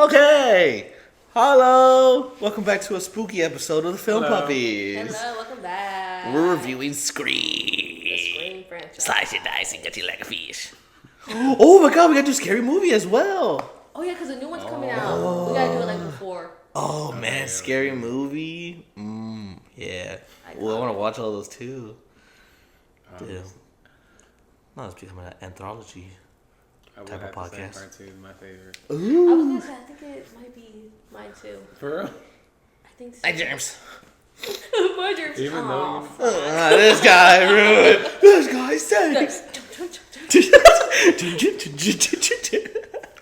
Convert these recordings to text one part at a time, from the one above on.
Okay. Hello. Welcome back to a spooky episode of the Film Puppies. Hello, welcome back. We're reviewing The Scream. Scream franchise. Slice and dice and get you like a fish. Oh my god, we gotta do Scary Movie as well. Oh yeah, because the new one's coming out. We gotta do it like before. Oh man, Scary Movie. Yeah. Well, I want to watch all those too. Damn. No, it's becoming an anthology type of podcast. Part 2 is my favorite. I was Ooh. gonna say, I think it might be mine too. For real? I think so. Hi, James. My dreams. Even though This guy ruined. This guy said.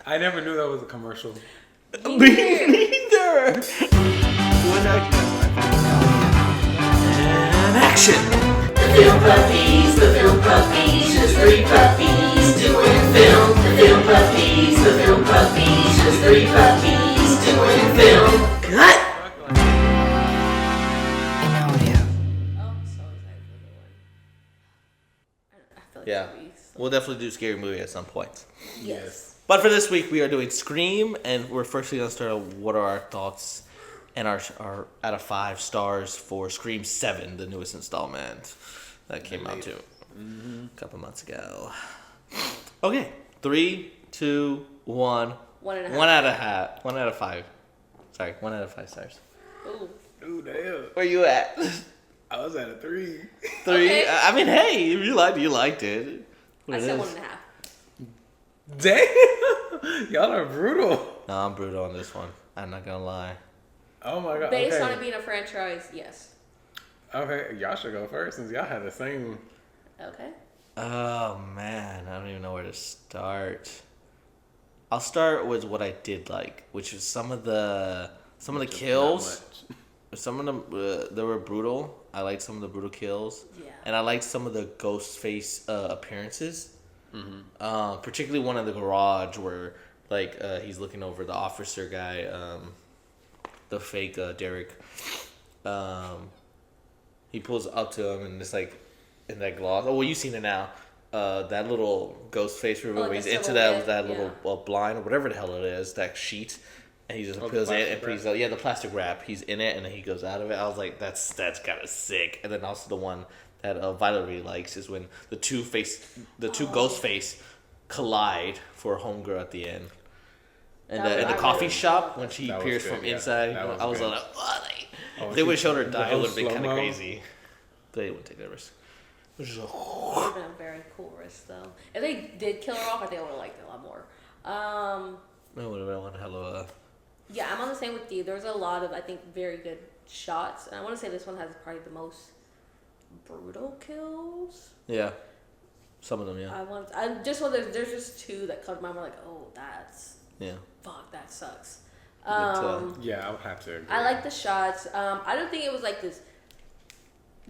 I never knew that was a commercial. Me neither. And action. The film puppies, just three puppies doing film. The film puppies, just three puppies doing film. Cut. Oh, I'm so excited for the one. I feel like Yeah, it'll be so- we'll definitely do Scary Movie at some point. Yes. But for this week, we are doing Scream, and we're firstly going to start with what are our thoughts and our out of 5 stars for Scream 7, the newest installment that came out too a couple months ago. Okay, 3, 2, 1. 1.5. 1 out of 5. Sorry, 1 out of 5 stars. Ooh. Ooh, damn. Where you at? I was at a 3. 3. Okay. I mean, hey, if you liked it. What I it said is. 1.5. Damn! Y'all are brutal. No, I'm brutal on this one. I'm not gonna lie. Oh my god. Based okay. on it being a franchise, yes. Okay, y'all should go first since y'all had the same. Okay. Oh man, I don't even know where to start. I'll start with what I did like, which is some of the kills. Some of them they were brutal. I liked some of the brutal kills. Yeah. And I liked some of the ghost face appearances. Particularly one in the garage where he's looking over the officer guy, the fake Derek. He pulls up to him and it's like in that gloss. Oh, well, you've seen it now. That little ghost face reveal where he's into that little blind or whatever the hell it is, that sheet, and he just peels it and he's the plastic wrap. He's in it and then he goes out of it. I was like, that's kind of sick. And then also the one that Violet really likes is when the two ghost face collide for homegirl at the end. And in the coffee shop when she That was appears good, from yeah. inside, That was I was good. like, what? Oh, If they would have showed her the die, it whole would have been kind of slow-mo. crazy. But they wouldn't take that risk. It was just like, It would have been a very cool risk, though. If they did kill her off, I think I would have liked it a lot more. that would have been one hell of a... Yeah, I'm on the same with you. There's a lot of, I think, very good shots. And I want to say this one has probably the most brutal kills. Yeah. Some of them, yeah. There's just 2 that come to mind. We're like, oh, Yeah. fuck, that sucks. Yeah, I would have to agree. I like the shots. I don't think it was like this,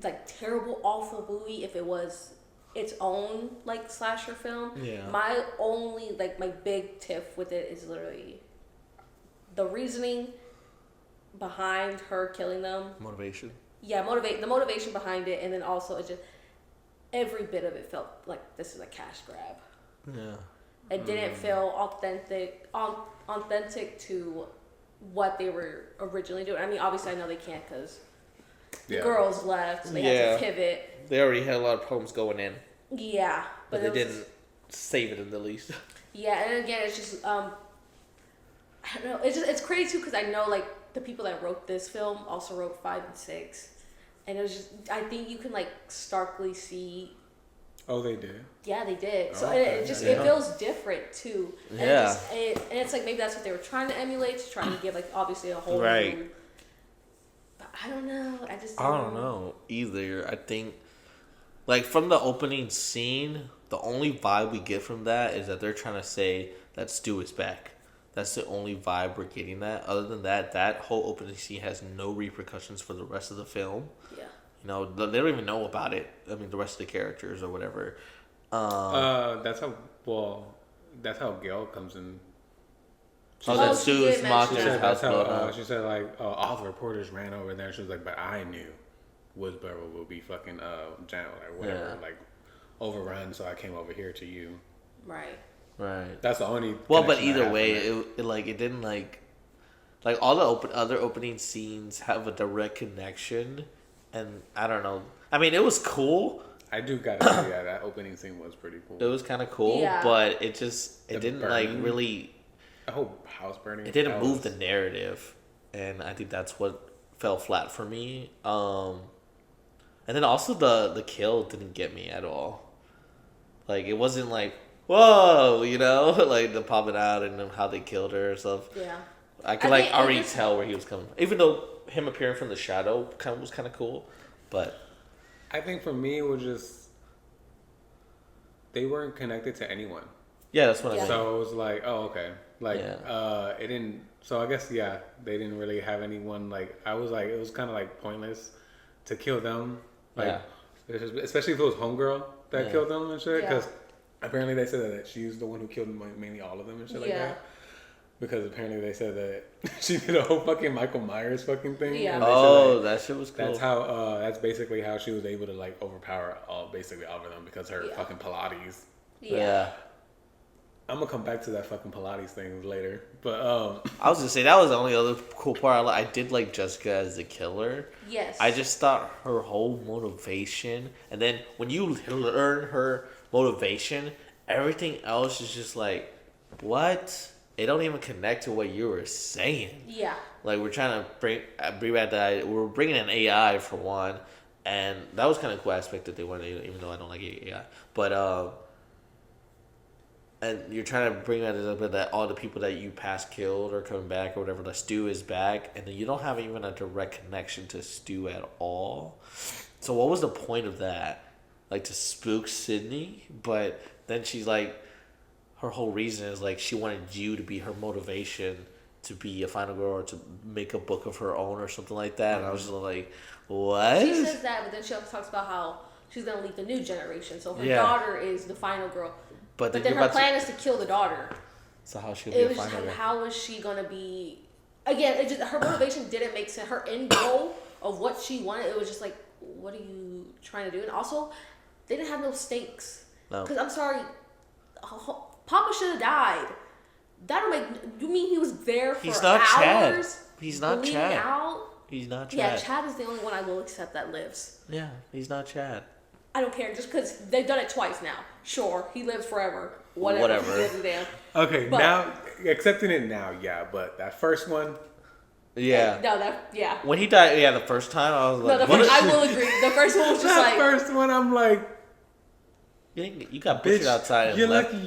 like terrible, awful movie. If it was its own like slasher film, Yeah. My only my big tiff with it is literally the reasoning behind her killing them. Motivation. Yeah, the motivation behind it, and then also it just every bit of it felt like this is a cash grab. Yeah. It didn't feel authentic to what they were originally doing. I mean, obviously, I know they can't because the girls left, so they had to pivot. They already had a lot of problems going in. Yeah, But they didn't save it in the least. Yeah, and again, it's just I don't know. It's crazy too because I know the people that wrote this film also wrote 5 and 6, and it was just I think you can starkly see. Oh, they did? Yeah, they did. So okay. it feels different too. And Yeah. and it's maybe that's what they were trying to emulate, trying to give obviously a whole Right. new. But I don't know. I don't know either. I think, from the opening scene, the only vibe we get from that is that they're trying to say that Stu is back. That's the only vibe we're getting that. Other than that, that whole opening scene has no repercussions for the rest of the film. Yeah. They don't even know about it. I mean, the rest of the characters or whatever. That's how Gail comes in. That she Stu's did mocked mention her that. house That's blown how up. she said all the reporters ran over there. She was like, but I knew Woodsboro would be fucking whatever, overrun. So I came over here to you. Right. Right. That's the only. Well, but connection I either have way, from it didn't like all the other opening scenes have a direct connection, and I don't know. I mean, it was cool. I do gotta say, yeah, that opening scene was pretty cool. It was kind of cool, Yeah. but it didn't burn. like really. The whole house burning. It didn't move the narrative, and I think that's what fell flat for me. And then also the kill didn't get me at all. Like it wasn't like whoa, you know, like the popping out and then how they killed her and stuff. Yeah. I could like already tell where he was coming. Even though him appearing from the shadow was kind of cool, but I think for me it was just they weren't connected to anyone. yeah, that's what I mean. So it was like, oh okay, like Yeah. it didn't. So I guess yeah, they didn't really have anyone. Like I was like, it was kind of like pointless to kill them. Like especially if it was homegirl that killed them and shit. Because apparently they said that she's the one who killed mainly all of them and shit like that. Because apparently they said that she did a whole fucking Michael Myers fucking thing. Yeah. And they Oh, said that shit was cool. that's how. That's basically how she was able to like overpower basically all of them because her fucking Pilates. Yeah. I'm gonna come back to that fucking Pilates thing later, but I was gonna say that was the only other cool part. I did like Jessica as the killer. Yes. I just thought her whole motivation, and then when you learn her motivation, everything else is just like, what? It don't even connect to what you were saying. Yeah. Like we're trying to bring back that we're bringing an AI for one, and that was kind of cool aspect that they wanted, even though I don't like AI, but and you're trying to bring that all the people that you past killed are coming back or whatever. Like Stu is back, and then you don't have even a direct connection to Stu at all. So what was the point of that? Like to spook Sydney, but then she's like, her whole reason is like she wanted you to be her motivation to be a final girl or to make a book of her own or something like that. And I was just like, what? She says that, but then she also talks about how she's gonna lead the new generation. So her Yeah. daughter is the final girl. But But then her plan is to kill the daughter. So how she'll be It a was just final like, girl? how is she gonna be? Again, it just her motivation didn't make sense. Her end goal of what she wanted, it was just like, what are you trying to do? And also, they didn't have no stakes. No. Because I'm sorry, Papa should have died. That'll make. You mean he was there for He's not hours? Chad. He's not bleeding Chad. Out? He's not Chad. Yeah, Chad is the only one I will accept that lives. Yeah, he's not Chad. I don't care, just because they've done it twice now. Sure, he lives forever. Whatever. He gives a damn. okay, But- now accepting it now, yeah, but that first one, Yeah. No, that yeah. When he died, the first time I was No, like, the what first, is- I will agree. The first one was just that like, first one, I'm like, you got butchered bitch, outside and you're left. lucky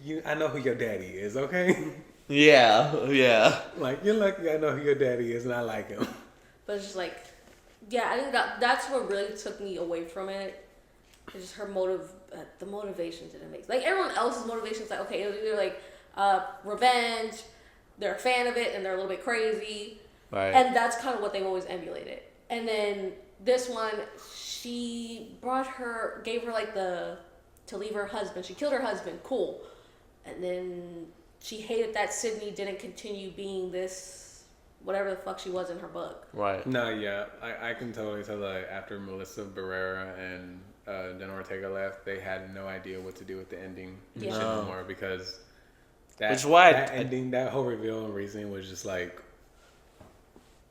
you. I know who your daddy is, okay? Yeah. Like you're lucky I know who your daddy is, and I like him. but it's just like, yeah, I think that's what really took me away from it. It's just her the motivation didn't make like everyone else's motivations. Like okay, it was either like revenge, they're a fan of it, and they're a little bit crazy, Right. and that's kind of what they've always emulated. And then this one, she gave her like to leave her husband. She killed her husband, cool, and then she hated that Sydney didn't continue being this whatever the fuck she was in her book. Right. No, yeah, I can totally tell that after Melissa Barrera and Jenna Ortega left, they had no idea what to do with the ending Yeah. shit no more because that, Which is why that ending, that whole reveal and reasoning was just like,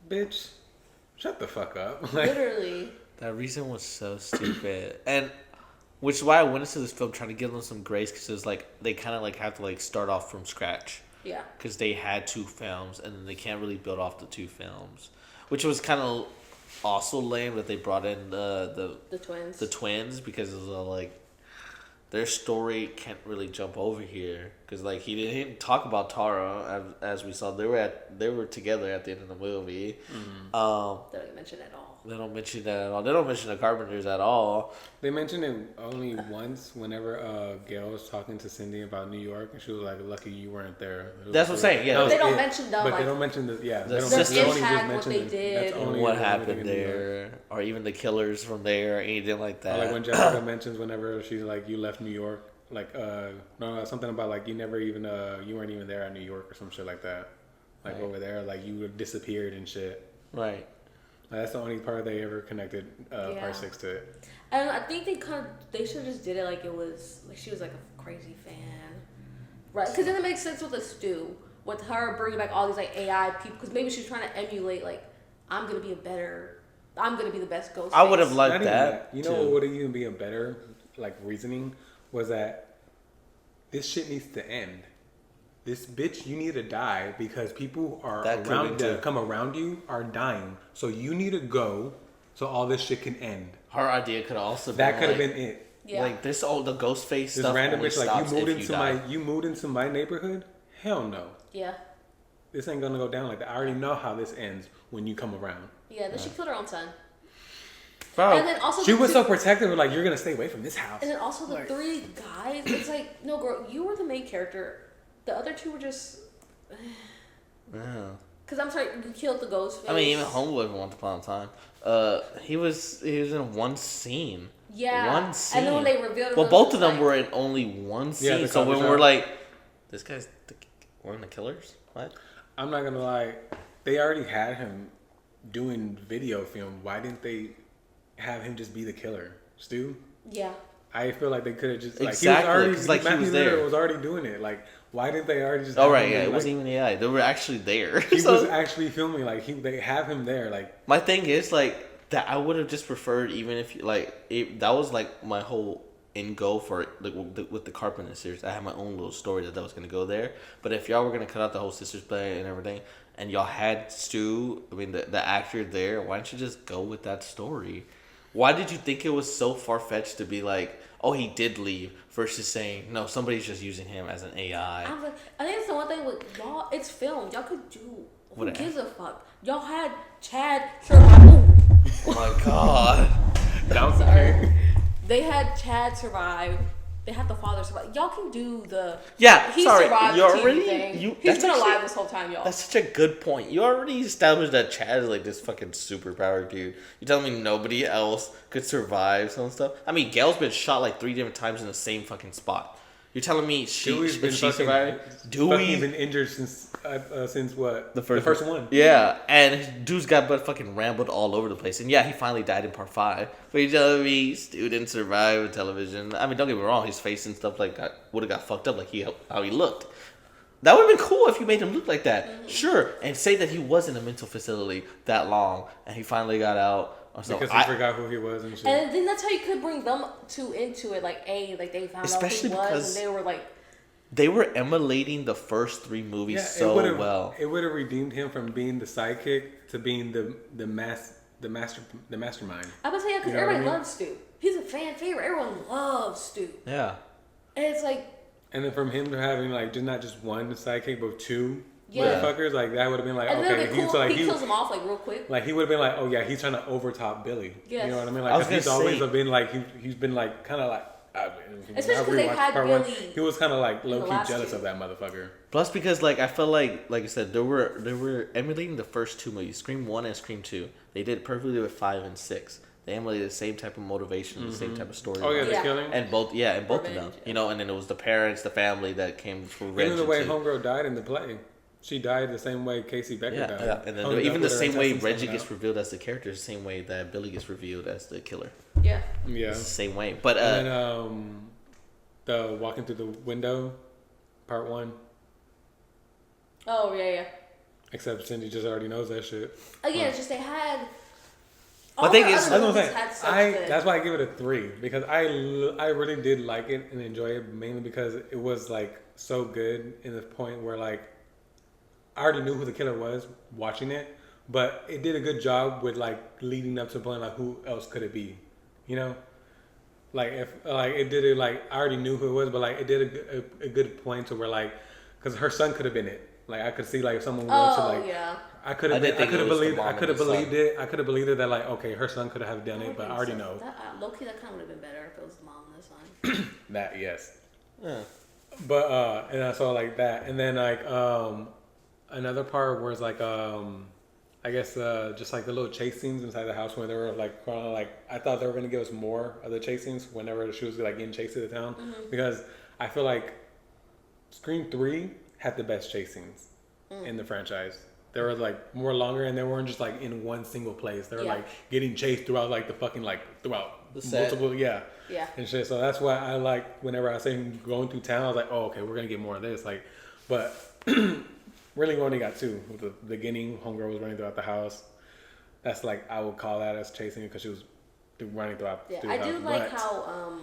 bitch, shut the fuck up. Like, Literally. That reason was so stupid, and which is why I went into this film trying to give them some grace because it's like they kind of like have to like start off from scratch. Yeah. Because they had 2 films and then they can't really build off the 2 films, which was kind of also lame that they brought in the twins. The twins because it was like their story can't really jump over here because like he didn't talk about Tara as we saw they were together at the end of the movie. Mm-hmm. They don't mention it at all. They don't mention that at all. They don't mention the Carpenters at all. they mentioned it only once whenever Gail was talking to Cindy about New York, and she was like, lucky you weren't there. That's what I'm saying, yeah. That was They don't it. mention them, But like, they don't mention the, yeah. They the don't system. they only just Impact, what mention they the- did. that's only What the happened thing in New York. there, or even the killers from there, or anything like that. Or like when Jessica mentions whenever she's like, you left New York, like no, something about like you never even you weren't even there at New York or some shit like that. Like Right. over there, like you disappeared and shit. Right. Like, that's the only part they ever connected Yeah. part 6 to it. And I think they should have just did it like it was like she was like a crazy fan. Right, because then it makes sense with the Stu, with her bringing back all these like AI people, because maybe she's trying to emulate like I'm gonna be the best ghost. I would have Not liked even that. You know what would even be a better like reasoning was that this shit needs to end. This bitch, you need to die because people are that come around you are dying. So you need to go so all this shit can end. Her idea could also be that could have been it. Yeah. Like this, the ghost face this stuff. Random bitch, like you moved into my neighborhood. Hell no. Yeah. This ain't gonna go down like that. I already know how this ends when you come around. Yeah. Then she killed her own son. Bro, and then also she was so protective of like you're gonna stay away from this house. And then also the 3 guys. It's like no, girl, you were the main character. The other 2 were just. Yeah. Because I'm sorry, you killed the ghost face. I mean, even Homeboy once upon a time. He was in one scene. Yeah. One scene. And then when they revealed it, well, both of them were in only one scene. Yeah, so when we're like, this guy's one of the killers. What? I'm not gonna lie. They already had him doing video film. Why didn't they have him just be the killer, Stu? Yeah. I feel like they could have just exactly he was already he was there. Was already doing it. Like, why didn't they already just? Oh right, yeah, it wasn't even AI. They were actually there. He was actually filming. Like they have him there. Like my thing is like that. I would have just preferred even if that was like my whole end goal for like with the Carpenter series. I had my own little story that was gonna go there. But if y'all were gonna cut out the whole sisters play and everything, and y'all had Stu, I mean the actor there, why didn't you just go with that story? Why did you think it was so far-fetched to be like, oh, he did leave, versus saying, no, somebody's just using him as an AI? I think it's the one thing with y'all, it's filmed. Y'all could do, who gives a fuck? Y'all had Chad survive. Oh my god. I'm sorry. They had Chad survive. They had the father survive. Y'all can do the... Yeah, he sorry. survived You the already... TV thing. He's been alive this whole time, y'all. That's such a good point. You already established that Chad is like this fucking superpower dude. You telling me nobody else could survive some stuff? I mean, Gail's been shot like 3 different times in the same fucking spot. You're telling me she survived? Dewey's been injured since what? The first one. Yeah, and dude's got but fucking rambled all over the place. And yeah, he finally died in part 5. But you're telling me Stu didn't survive television? I mean, don't get me wrong, his face and stuff like that would have got fucked up like how he looked. That would have been cool if you made him look like that. Mm-hmm. Sure, and say that he was in a mental facility that long and he finally got out. Because he forgot who he was and shit. And then that's how you could bring them 2 into it. Like, like they found out who he was and they were like... They were emulating the first 3 movies so well. It would have redeemed him from being the sidekick to being the mastermind. I would say because everybody loves Stu. He's a fan favorite. Everyone loves Stu. Yeah. And it's like... And then from him to having like not just one sidekick but 2 motherfuckers, like that would have been like, and okay, cool. He kills them off like real quick. Like he would have been like, oh yeah, he's trying to overtop Billy. Yes. You know what I mean? Like he's always been like he's been like kind of like. Especially because they had Billy. He was kind of like low key jealous of that motherfucker. Plus, because like I felt like I said, they were emulating the first 2 movies, Scream 1 and Scream 2. They did perfectly with 5 and 6. They emulated the same type of motivation, the same type of story. Oh yeah, the killing. And both of them, you know. And then it was the parents, the family that came for revenge. Even the way Homegirl died in the play. She died the same way Casey Becker died. Yeah, and then even the same way Reggie gets revealed as the character is the same way that Billy gets revealed as the killer. Yeah. Yeah. It's the same way. But and then the walking through the window, part 1. Oh yeah. Except Cindy just already knows that shit. Again, it's just they had. My thing is, that's why I give it a 3 because I really did like it and enjoy it mainly because it was like so good in the point where like I already knew who the killer was watching it, but it did a good job with like leading up to the point like who else could it be, you know? Like if like it did it like I already knew who it was, but like it did a good point to where like because her son could have been it. Like I could see like if someone went to like I could have believed it that like okay her son could have done it, but I already know. Low-key that kind of would have been better if it was the mom and the son. That yes. Yeah. But and I saw like that, and then like another part was like I guess just like the little chase scenes inside the house when they were like I thought they were gonna give us more of the chase scenes whenever she was like getting chased to the town because I feel like Scream 3 had the best chase scenes in the franchise. They were like more longer and they weren't just like in one single place. They were like getting chased throughout like the fucking like throughout multiple, Yeah. and shit. So that's why I like whenever I see him going through town, I was like, oh, okay, we're gonna get more of this. Like, but really, we only got two. With the beginning, homegirl was running throughout the house. That's like I would call that as chasing because she was running throughout. Yeah, through I the do house. like how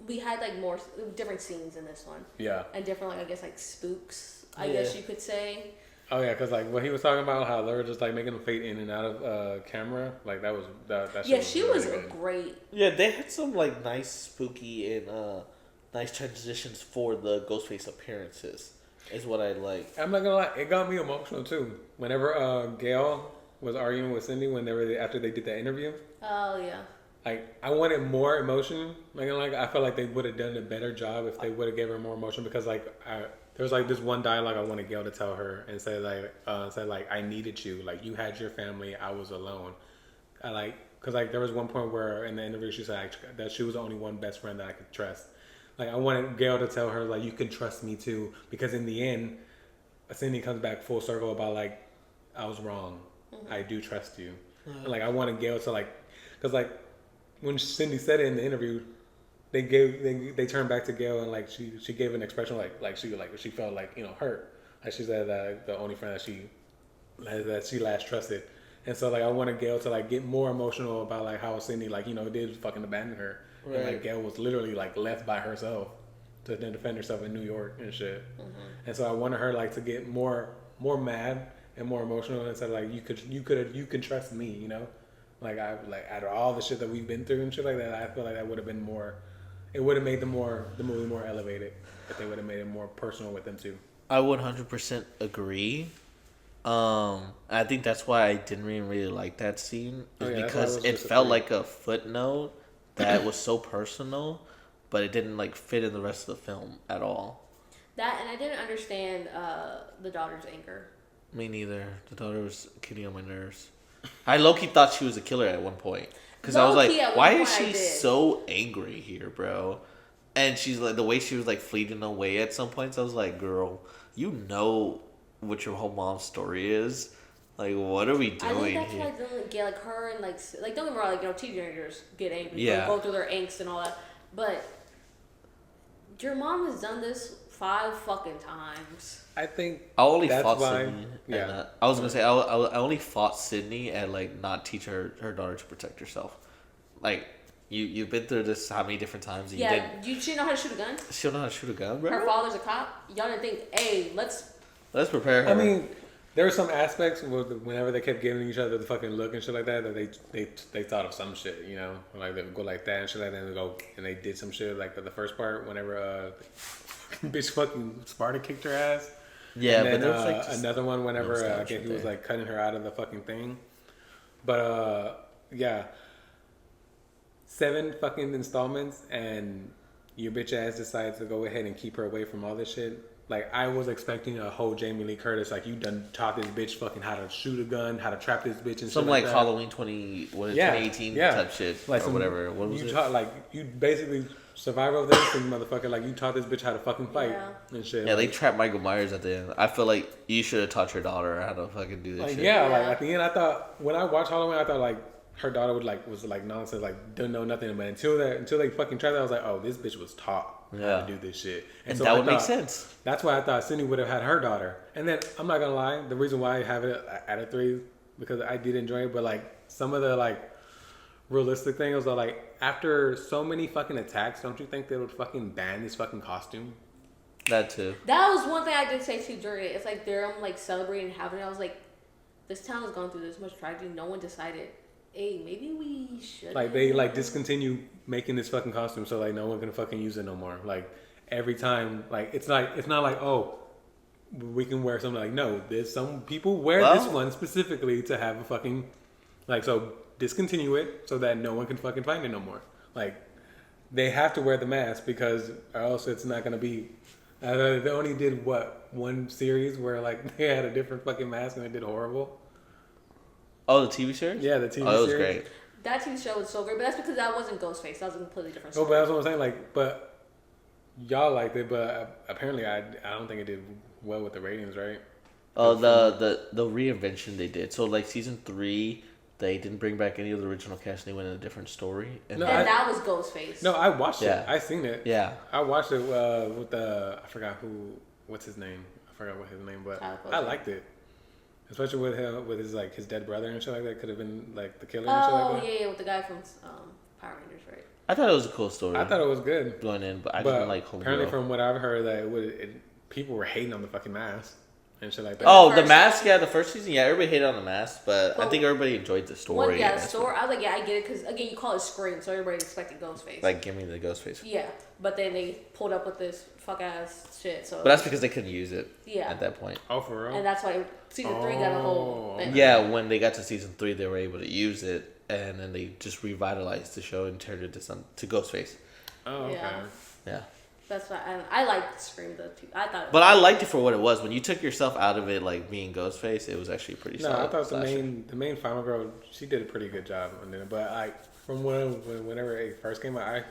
we had like more different scenes in this one. Yeah. And different, like I guess, like spooks. I guess you could say. Oh yeah, because like when he was talking about how they were just like making him fade in and out of camera, like that was that. Yeah, shit she really was good. great. Yeah, they had some like nice, spooky and nice transitions for the Ghostface appearances. Is what I like. I'm not gonna lie, it got me emotional too. Whenever Gail was arguing with Cindy when they were after they did that interview. Oh yeah. Like I wanted more emotion. Like I felt like they would have done a better job if they would have gave her more emotion because like there was like this one dialogue I wanted Gail to tell her and say like I needed you, like you had your family, I was alone. I like because like there was one point where in the interview she said that she was the only one best friend that I could trust. Like I wanted Gail to tell her like you can trust me too because in the end, Cindy comes back full circle about like I was wrong, I do trust you. And, like I wanted Gail to like because like when Cindy said it in the interview. They turned back to Gail and like she gave an expression like she felt like hurt, like she said that the only friend that she last trusted, and so like I wanted Gail to like get more emotional about like how Cindy like did fucking abandon her, right. And like Gail was literally like left by herself to then defend herself in New York and shit, and so I wanted her like to get more mad and more emotional and said like you can trust me, like I like out of all the shit that we've been through and shit like that, I feel like that would have been more. It would have made the movie more elevated if they would have made it more personal with them too. I would 100% agree. I think that's why I didn't really like that scene because it felt like a footnote that was so personal, but it didn't like fit in the rest of the film at all. That and I didn't understand the daughter's anger. Me neither. The daughter was getting on my nerves. I low-key thought she was a killer at one point. Because I was like, why is she so angry here, bro? And she's like, the way she was like fleeting away at some points, I was like, girl, you know what your whole mom's story is. Like, what are we doing I think that's here? why I don't get like her and like don't get me wrong, like teenagers get angry, go through their angst and all that. But your mom has done this 5 fucking times. I think I only fought Sydney. Yeah, I was gonna say I only fought Sydney and like not teach her daughter to protect herself. Like you've been through this how many different times? And she know how to shoot a gun. She don't know how to shoot a gun, bro. Her father's a cop. Y'all didn't think, hey, let's prepare her. I mean, there were some aspects whenever they kept giving each other the fucking look and shit like that they thought of some shit, like they would go like that and shit like that and they go and they did some shit like the first part whenever bitch fucking Sparta kicked her ass. Yeah, and then, but there was like another one whenever again he was like cutting her out of the fucking thing. But yeah, 7 fucking installments and your bitch ass decides to go ahead and keep her away from all this shit. Like I was expecting a whole Jamie Lee Curtis, like you done taught this bitch fucking how to shoot a gun, how to trap this bitch and some shit like that. Halloween 2018 type shit like or whatever. What was you it? taught like you basically survivor of this thing, motherfucker. Like you taught this bitch how to fucking fight and shit. Yeah, they trapped Michael Myers at the end. I feel like you should have taught your daughter how to fucking do this like, shit. Yeah, like at the end, I thought when I watched Halloween, I thought like her daughter was nonsense, like didn't know nothing. But until they fucking tried that, I was like, oh, this bitch was taught how to do this shit, and so that would make sense. That's why I thought Cindy would have had her daughter. And then I'm not gonna lie, the reason why I have it at a 3 because I did enjoy it, but like some of the like realistic things are like after so many fucking attacks, don't you think they would fucking ban this fucking costume? That too. That was one thing I did say too during it. It's like they're like celebrating having it. I was like, this town has gone through this much tragedy. No one decided, hey, maybe we should. Like they like discontinue making this fucking costume, so like no one can fucking use it no more. Like every time, like it's not like oh, we can wear something. Like no, there's some people wear this one specifically to have a fucking like so discontinue it so that no one can fucking find it no more. Like they have to wear the mask because or else it's not gonna be. They only did one series where like they had a different fucking mask and they did horrible. Oh, the TV series? Yeah, the TV series. Oh, it was great. That TV show was so great, but that's because that wasn't Ghostface. That was a completely different story. story. Oh, but that's what I'm saying. Like, but y'all liked it, but apparently I don't think it did well with the ratings, right? Oh, the reinvention they did. So like season 3, they didn't bring back any of the original cast. They went in a different story. And that was Ghostface. No, I watched it. I seen it. Yeah. I watched it with I forgot what's his name. I forgot what his name, but I liked it. Especially with his dead brother and shit like that. Could have been like the killer and shit like that. Oh, yeah, with the guy from Power Rangers, right? I thought it was a cool story. I thought it was good. Going in, but I didn't like Homegirl. Apparently from what I've heard that people were hating on the fucking mask. And shit like that. Oh, the mask, the first season, everybody hated on the mask, but I think everybody enjoyed the story. The story, I was like, I get it, because, again, you call it Scream, so everybody expected Ghostface. Like, give me the Ghostface. Yeah, but then they pulled up with this fuck-ass shit, so... But that's because they couldn't use it at that point. Oh, for real? And that's why season 3 got a whole... thing. Yeah, when they got to season 3, they were able to use it, and then they just revitalized the show and turned it to Ghostface. Oh, okay. Yeah. That's why I liked Scream I thought. But I liked it for what it was. When you took yourself out of it, like being Ghostface, it was actually pretty. No, I thought the main final girl, she did a pretty good job on it. But from whenever it first came out,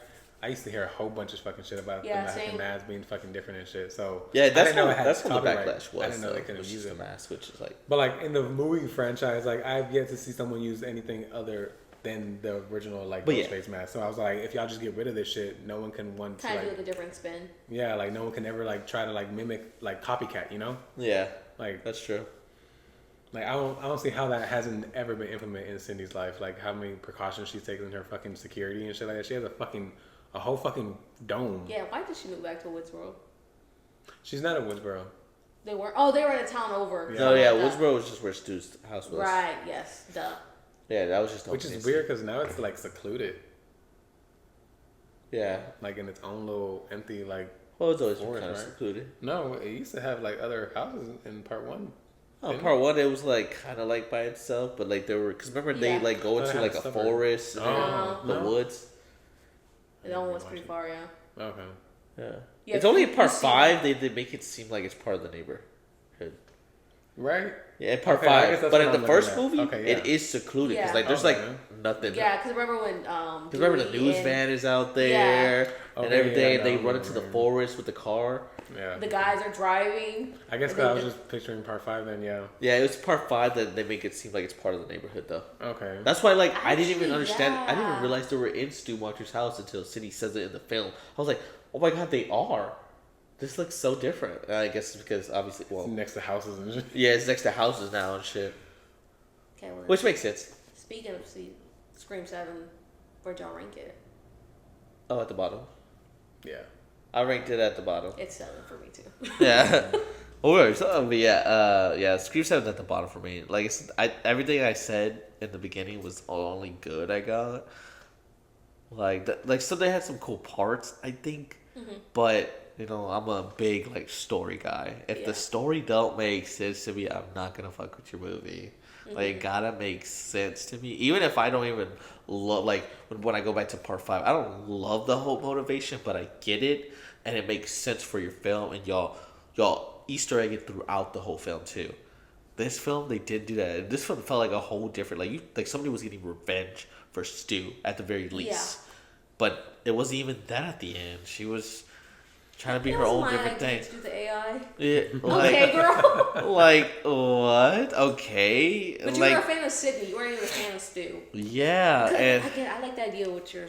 I used to hear a whole bunch of fucking shit about the mask being fucking different and shit. So that's when the backlash was. I didn't know they couldn't use the mask, which is like. But like in the movie franchise, like I've yet to see someone use anything other than the original Ghostface mask. So I was like, if y'all just get rid of this shit, no one can want to kind of do a different spin. Yeah, like no one can ever try to mimic copycat, you know? Yeah, like that's true. Like I don't see how that hasn't ever been implemented in Cindy's life. Like how many precautions she's taking in her fucking security and shit like that. She has a whole fucking dome. Yeah, why did she move back to Woodsboro? She's not in Woodsboro. They were. Oh, they were in a town over. Yeah. No, yeah, Woodsboro was just where Stu's house was. Right. Yes. Duh. Yeah, that was just. Which is weird because now it's secluded. Yeah. Like in its own little empty Well, it's always been kind of secluded. No, it used to have other houses in part 1. Oh, part 1 it was kind of by itself, but there were because remember they go into a forest and the woods. That one was pretty far, yeah. Okay. Yeah. It's only in part 5 they make it seem like it's part of the neighborhood. Right. Yeah, in part 5, but in the first movie, it is secluded because there's nothing. Yeah, because remember when remember the news van is out there and everything. They run into the forest with the car. Yeah. The guys are driving. I guess I was just picturing part 5 then. Yeah. Yeah, it was part 5 that they make it seem like it's part of the neighborhood though. Okay. That's why I didn't even understand. I didn't even realize they were in Stu Walker's house until Cindy says it in the film. I was like, oh my god, they are. This looks so different. I guess it's because obviously, it's next to houses and shit. Yeah, it's next to houses now and shit. Okay, well, which makes sense. Speaking of Scream 7, where'd y'all rank it? Oh, at the bottom. Yeah. I ranked it at the bottom. It's 7 for me too. Yeah. But yeah, Scream 7's at the bottom for me. Everything I said in the beginning was only good I got. So they had some cool parts, I think, but. I'm a big story guy. If the story don't make sense to me, I'm not gonna fuck with your movie. It gotta make sense to me. Even if I don't even love when I go back to part 5, I don't love the whole motivation, but I get it and it makes sense for your film and y'all Easter egg it throughout the whole film too. This film they did do that. This film felt like a whole different somebody was getting revenge for Stu at the very least. Yeah. But it wasn't even that at the end. She was trying to be her own different thing. To do the AI. Yeah, okay, girl. What? Okay. But you were a fan of Sydney. You weren't even a fan of Stu. Yeah, and again, I like the idea of what you're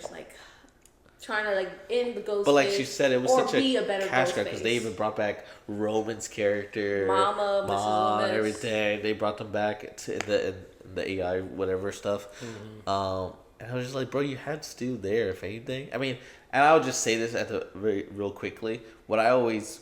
trying to end the ghost. But she said, it was such a cash grab because they even brought back Roman's character, Mom, and everything. They brought them back to in the AI whatever stuff. Mm-hmm. And I was just like, bro, you had Stu there, if anything. I mean, and I'll just say this real quickly. What I always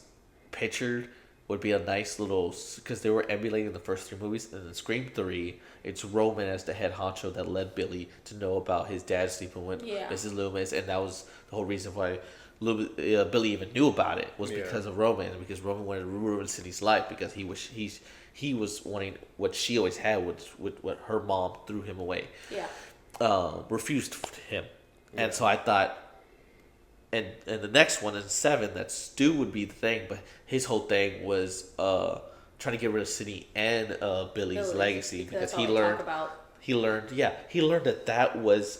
pictured would be a nice little, because they were emulating the first 3 movies, and in Scream 3, it's Roman as the head honcho that led Billy to know about his dad sleeping with Mrs. Loomis, and that was the whole reason why Billy even knew about it was because of Roman, because Roman wanted to ruin Cindy's life because he was wanting what she always had, with what her mom threw him away. Yeah. Refused him, and so I thought, and the next one in 7, that Stu would be the thing, but his whole thing was trying to get rid of Cindy and Billy's legacy because he learned that was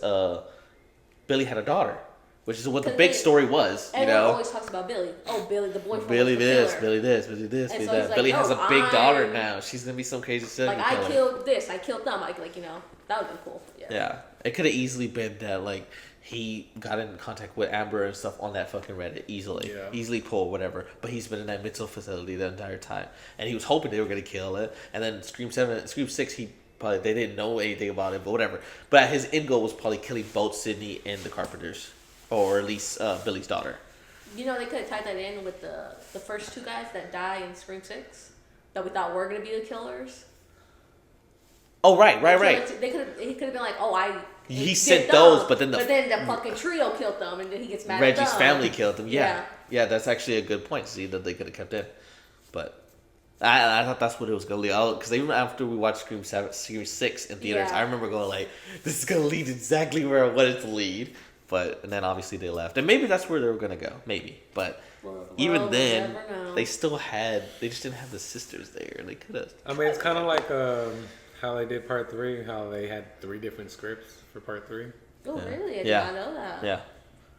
Billy had a daughter, which is what the big story was. Everyone always talks about Billy. Oh, Billy, the boyfriend. Billy this, Billy this, Billy this, Billy that. Billy has a big daughter now. She's gonna be some crazy shit. Like I killed this, I killed them. Like that would be cool. Yeah. It could have easily been that like he got in contact with Amber and stuff on that fucking Reddit easily pull whatever. But he's been in that mental facility the entire time, and he was hoping they were gonna kill it. And then Scream 6, they didn't know anything about it, but whatever. But his end goal was probably killing both Sydney and the Carpenters, or at least Billy's daughter. They could have tied that in with the first two guys that die in Scream 6 that we thought were gonna be the killers. Oh right. He could have been like, he sent those, but then the fucking trio killed them, and then he gets mad. Reggie's family killed them. Yeah, that's actually a good point. See, that they could have kept in, but I thought that's what it was gonna lead. Because even after we watched Scream 6 in theaters, I remember going like, "This is gonna lead exactly where I wanted to lead." And then obviously they left, and maybe that's where they were gonna go. Maybe, but even then, they just didn't have the sisters there. They could have. I mean, it's kind of like how they did part 3, how they had 3 different scripts for part 3. Oh, really? I did not know that. Yeah.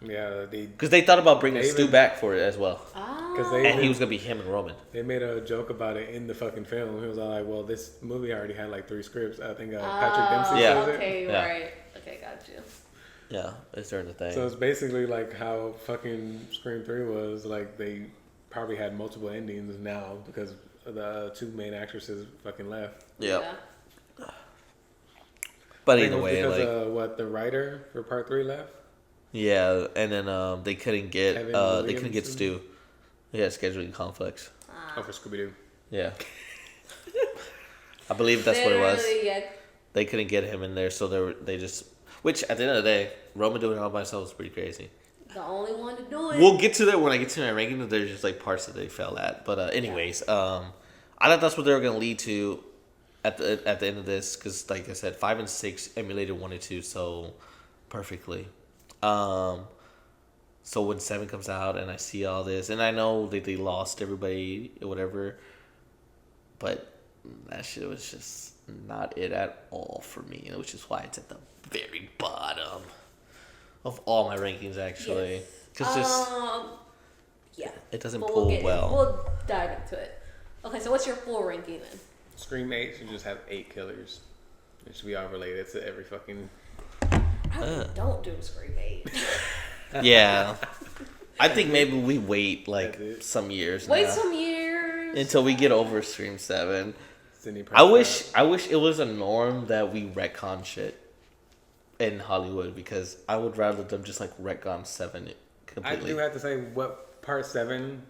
Yeah, because they thought about bringing Stu back for it as well. And he was gonna be him and Roman. They made a joke about it in the fucking film. He was all like, "Well, this movie already had like 3 scripts." I think Patrick Dempsey says it. Okay, right. Okay, got you. Yeah, it's during the thing. So it's basically like how fucking Scream 3 was. Like they probably had multiple endings now because the 2 main actresses fucking left. Yeah. But either way, because the writer for part 3 left. Yeah, and then they couldn't get Stu. They had scheduling conflicts. For Scooby Doo. Yeah. I believe that's what it was. They couldn't get him in there, so they just. Which at the end of the day, Roman doing it all by himself was pretty crazy. The only one to do it. We'll get to that when I get to my ranking. There's just like parts that they fell at, but anyways, I thought that's what they were gonna lead to. At the end of this, because like I said, 5 and 6 emulated 1 and 2 so perfectly. So when 7 comes out and I see all this, and I know that they lost everybody or whatever, but that shit was just not it at all for me, which is why it's at the very bottom of all my rankings actually. Because it doesn't pull well. We'll dive into it. Okay, so what's your full ranking then? Scream 8 should just have 8 killers. It should be all related to every fucking. Don't do Scream 8. Yeah. I think maybe we wait some years. Wait some years until we get over Scream 7. I wish it was a norm that we retcon shit in Hollywood, because I would rather them just like retcon 7 completely. I do have to say what part 7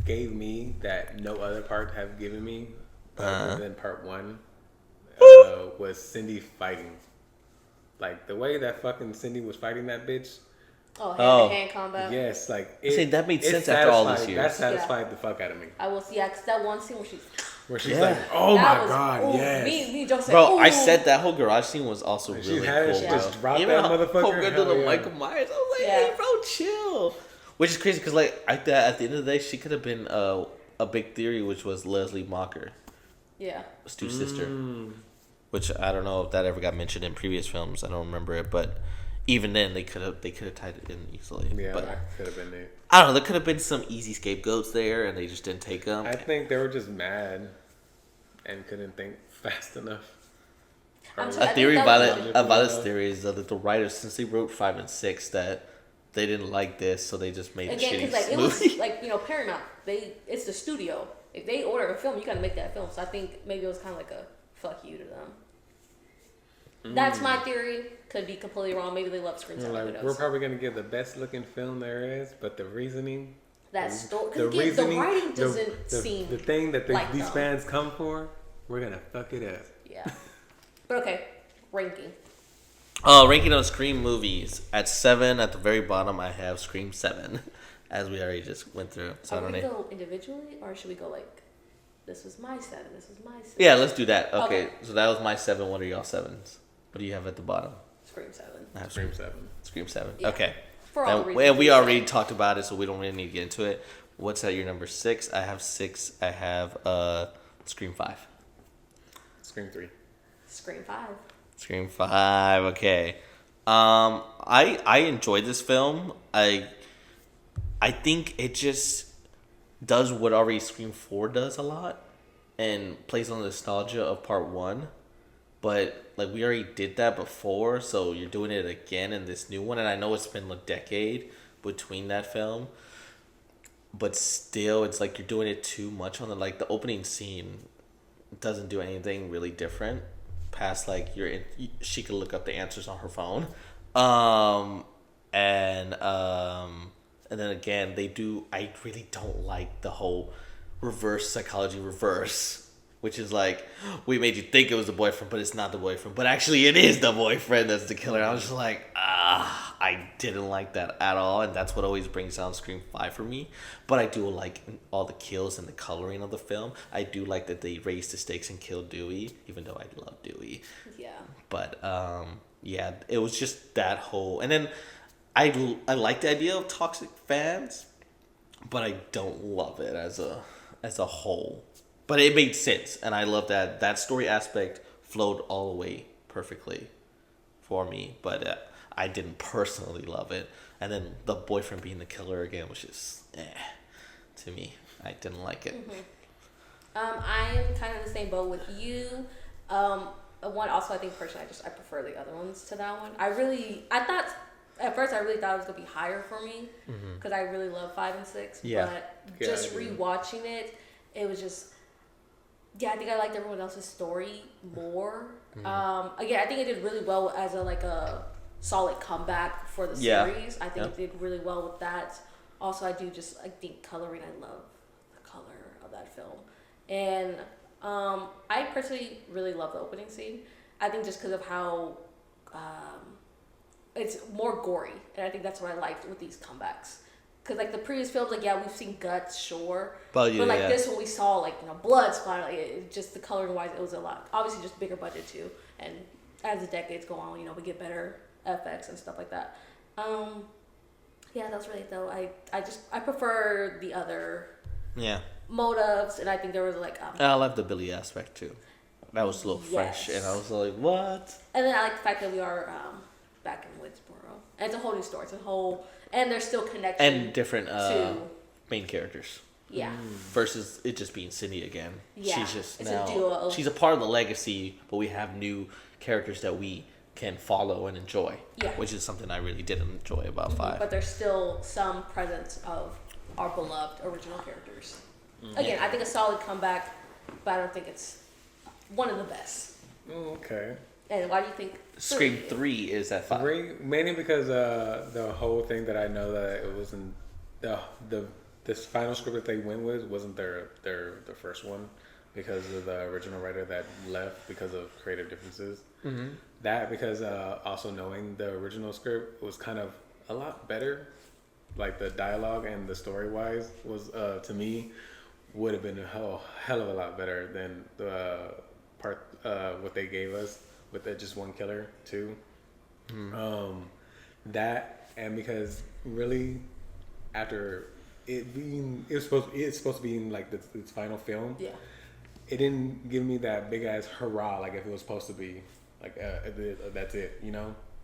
gave me that no other part have given me other than part 1 was Cindy fighting. Like the way that fucking Cindy was fighting that bitch. Oh, hand-to-hand combat. Yes, like that made sense after all this years. That satisfied the fuck out of me. I will see, because that one scene where she's like, "Oh my god, yes." Me, Joe said, bro, I said that whole garage scene was also really cool. Just drop that motherfucker. Poke her to the Michael Myers. I was like, "Hey, bro, chill." Which is crazy because, like, at the end of the day, she could have been a big theory, which was Leslie Mocker. Yeah. Stu's sister. Which I don't know if that ever got mentioned in previous films. I don't remember it, but even then they could have tied it in easily. Yeah, but that could have been it. I don't know. There could have been some easy scapegoats there, and they just didn't take them. I think they were just mad and couldn't think fast enough. A theory about this theory is that the writers, since they wrote 5 and 6, that they didn't like this, so they just made a shitty movie. It was Paramount. It's the studio. If they order a film, you gotta make that film. So I think maybe it was kind of like a fuck you to them. That's my theory. Could be completely wrong. Maybe they love Scream 7. We're probably gonna get the best looking film there is, but the reasoning. The writing doesn't seem the thing that these fans come for. We're gonna fuck it up. Yeah. But okay, ranking. Ranking on Scream movies. At 7, at the very bottom, I have Scream 7, as we already just went through. So we go individually, or should we go like, this was my 7, this was my 7? Yeah, let's do that. Okay, so that was my 7. What are y'all 7s? What do you have at the bottom? Scream 7. I have Scream 7. Scream 7. Yeah. Okay. For all the reasons. And we already talked about it, so we don't really need to get into it. What's at your number 6? I have 6. I have Scream 5. Scream 3. Scream 5. Scream 5. Okay. I enjoyed this film. I think it just does what already Scream 4 does a lot, and plays on the nostalgia of part 1. But like we already did that before, so you're doing it again in this new one. And I know it's been a decade between that film, but still, it's like you're doing it too much on the opening scene doesn't do anything really different past like she could look up the answers on her phone, and then again I really don't like the whole reverse psychology reverse, which is like, we made you think it was the boyfriend, but it's not the boyfriend. But actually, it is the boyfriend that's the killer. I was just like, I didn't like that at all. And that's what always brings down Scream 5 for me. But I do like all the kills and the coloring of the film. I do like that they raised the stakes and killed Dewey, even though I love Dewey. Yeah. But, yeah, it was just that whole... And then I like the idea of toxic fans, but I don't love it as a whole. But it made sense, and I love that story aspect flowed all the way perfectly for me. But I didn't personally love it, and then the boyfriend being the killer again was just to me. I didn't like it. I am kind of in the same boat with you. One also, I think personally, I prefer the other ones to that one. I thought at first I really thought it was gonna be higher for me because I really love 5 and 6. Yeah. But just rewatching it, it was just. Yeah, I think I liked everyone else's story more. Again, I think it did really well as a solid comeback for the series. I think it did really well with that. Also, I think coloring. I love the color of that film, and I personally really love the opening scene. I think just because of how it's more gory, and I think that's what I liked with these comebacks. Because, the previous films, we've seen guts, sure. But, this one we saw, blood splatter. Just the coloring-wise, it was a lot. Obviously, just bigger budget, too. And as the decades go on, we get better effects and stuff like that. Yeah, that's really it, though. I prefer the other motives, and I think there was, I love the Billy aspect, too. That was a little fresh, and I was like, what? And then I like the fact that we are back in Woodsboro. And it's a whole new story. It's a whole... And there's still connection and different main characters. Yeah. Versus it just being Cindy again. Yeah. She's just it's now. A duo. She's a part of the legacy, but we have new characters that we can follow and enjoy. Yeah. Which is something I really did enjoy about 5. But there's still some presence of our beloved original characters. Again, I think a solid comeback, but I don't think it's one of the best. Okay. And why do you think Scream 3 is at 5? 3, mainly because the whole thing that I know that it wasn't this final script that they went with wasn't their first one because of the original writer that left because of creative differences. That because also knowing the original script was kind of a lot better, like the dialogue and the story wise was to me would have been a hell of a lot better than the part what they gave us. With just one killer too, that and because really after it's supposed to be in its final film. Yeah, it didn't give me that big ass hurrah like if it was supposed to be that's it,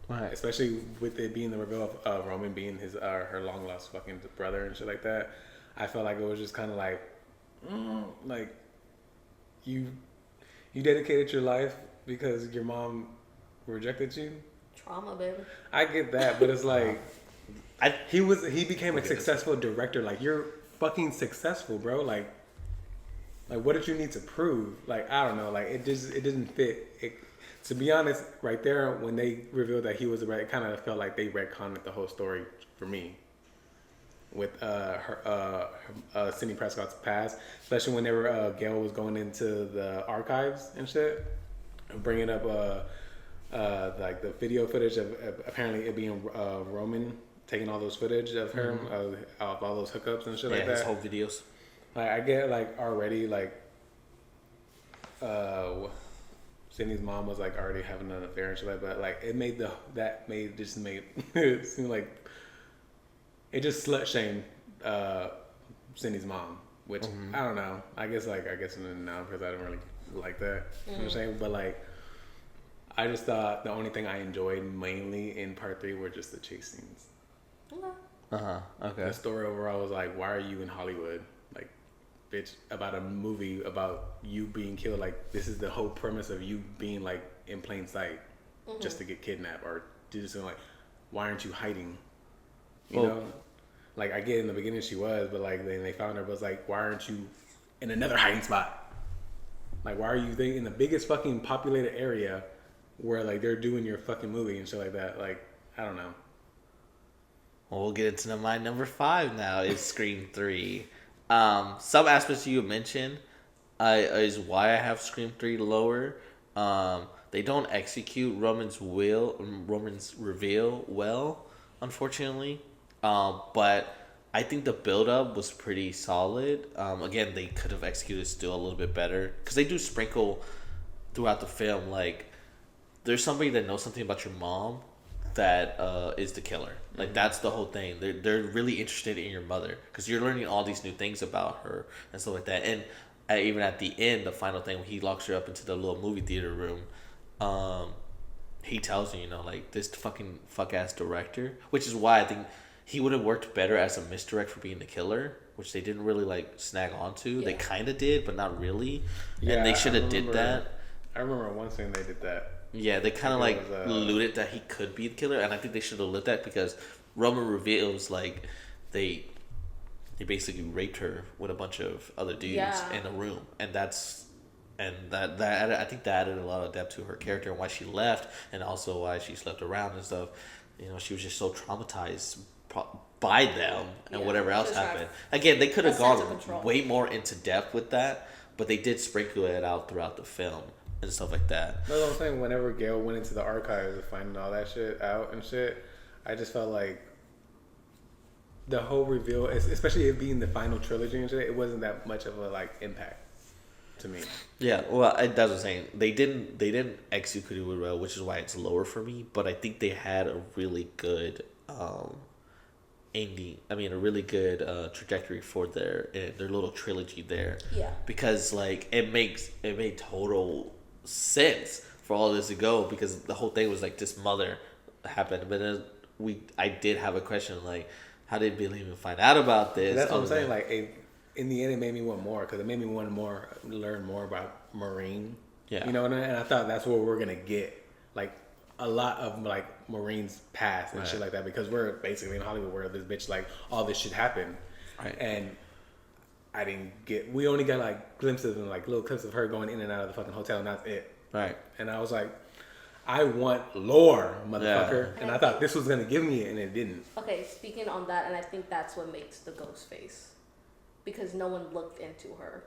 Right. Especially with it being the reveal of Roman being his her long lost fucking brother and shit like that. I felt like it was just kind of like you dedicated your life because your mom rejected you. Trauma, baby. I get that, but it's like he became a successful director. Like, you're fucking successful, bro. Like what did you need to prove? I don't know. It didn't fit. To be honest, right there when they revealed that he was the right, it kind of felt like they retconned the whole story for me. With Sidney Prescott's past, especially whenever Gail was going into the archives and shit. Bringing up the video footage of apparently it being Roman taking all those footage of her of all those hookups and shit like that. His whole videos. I get already Sydney's mom was already having an affair and shit like that. But it made it seem like it just slut shamed Sydney's mom, which I don't know. I guess now because I don't really like that. You know what I'm saying? But I just thought the only thing I enjoyed mainly in part 3 were just the chase scenes. Okay. The story overall was like, why are you in Hollywood? Like, bitch, about a movie about you being killed. Like, this is the whole premise of you being like in plain sight just to get kidnapped, or just like, why aren't you hiding? You know, like I get in the beginning she was, but like then they found her. But it's like, why aren't you in another hiding spot? Like, why are you in the biggest fucking populated area where like they're doing your fucking movie and shit like that? Like, I don't know. Well, we'll get into my number 5 now. Is Scream 3. Some aspects you mentioned is why I have Scream 3 lower. They don't execute Roman's reveal well, unfortunately. But I think the build-up was pretty solid. Again, they could have executed still a little bit better. Because they do sprinkle throughout the film, like, there's somebody that knows something about your mom that is the killer. Like, that's the whole thing. They're really interested in your mother. Because you're learning all these new things about her and stuff like that. And even at the end, the final thing, when he locks her up into the little movie theater room, he tells you, like, this fucking fuck-ass director. Which is why I think he would have worked better as a misdirect for being the killer, which they didn't really like snag onto. Yeah. They kind of did, but not really. Yeah, and they should have did that. I remember one scene they did that. Yeah, they kind of like alluded that he could be the killer, and I think they should have lit that because Roman reveals like they basically raped her with a bunch of other dudes in a room, and that I think that added a lot of depth to her character and why she left, and also why she slept around and stuff. She was just so traumatized by them and whatever else happened. Again, they could have gone way more into depth with that, but they did sprinkle it out throughout the film and stuff like that. That's what I'm saying. Whenever Gail went into the archives and finding all that shit out and shit, I just felt like the whole reveal, especially it being the final trilogy and shit, it wasn't that much of a like impact to me. Yeah, well, that's what I'm saying. They didn't execute it well, which is why it's lower for me. But I think they had a really good ending. I mean, a really good trajectory for their little trilogy there. Yeah. Because like it made total sense for all this to go, because the whole thing was like this mother happened, but then I did have a question like, how did Billy even find out about this? That's what I'm saying. Like, in the end, it made me want more, because it made me want to learn more about Marine. Yeah. You know what I mean? And I thought that's what we're gonna get, like a lot of like Marine's past and shit like that, because we're basically in Hollywood where this bitch like all this shit happened, and I didn't get. We only got like glimpses and like little clips of her going in and out of the fucking hotel, and that's it. Right. And I was like, I want lore, motherfucker. Yeah. And I thought this was gonna give me it, and it didn't. Okay, speaking on that, and I think that's what makes the ghost face, because no one looked into her.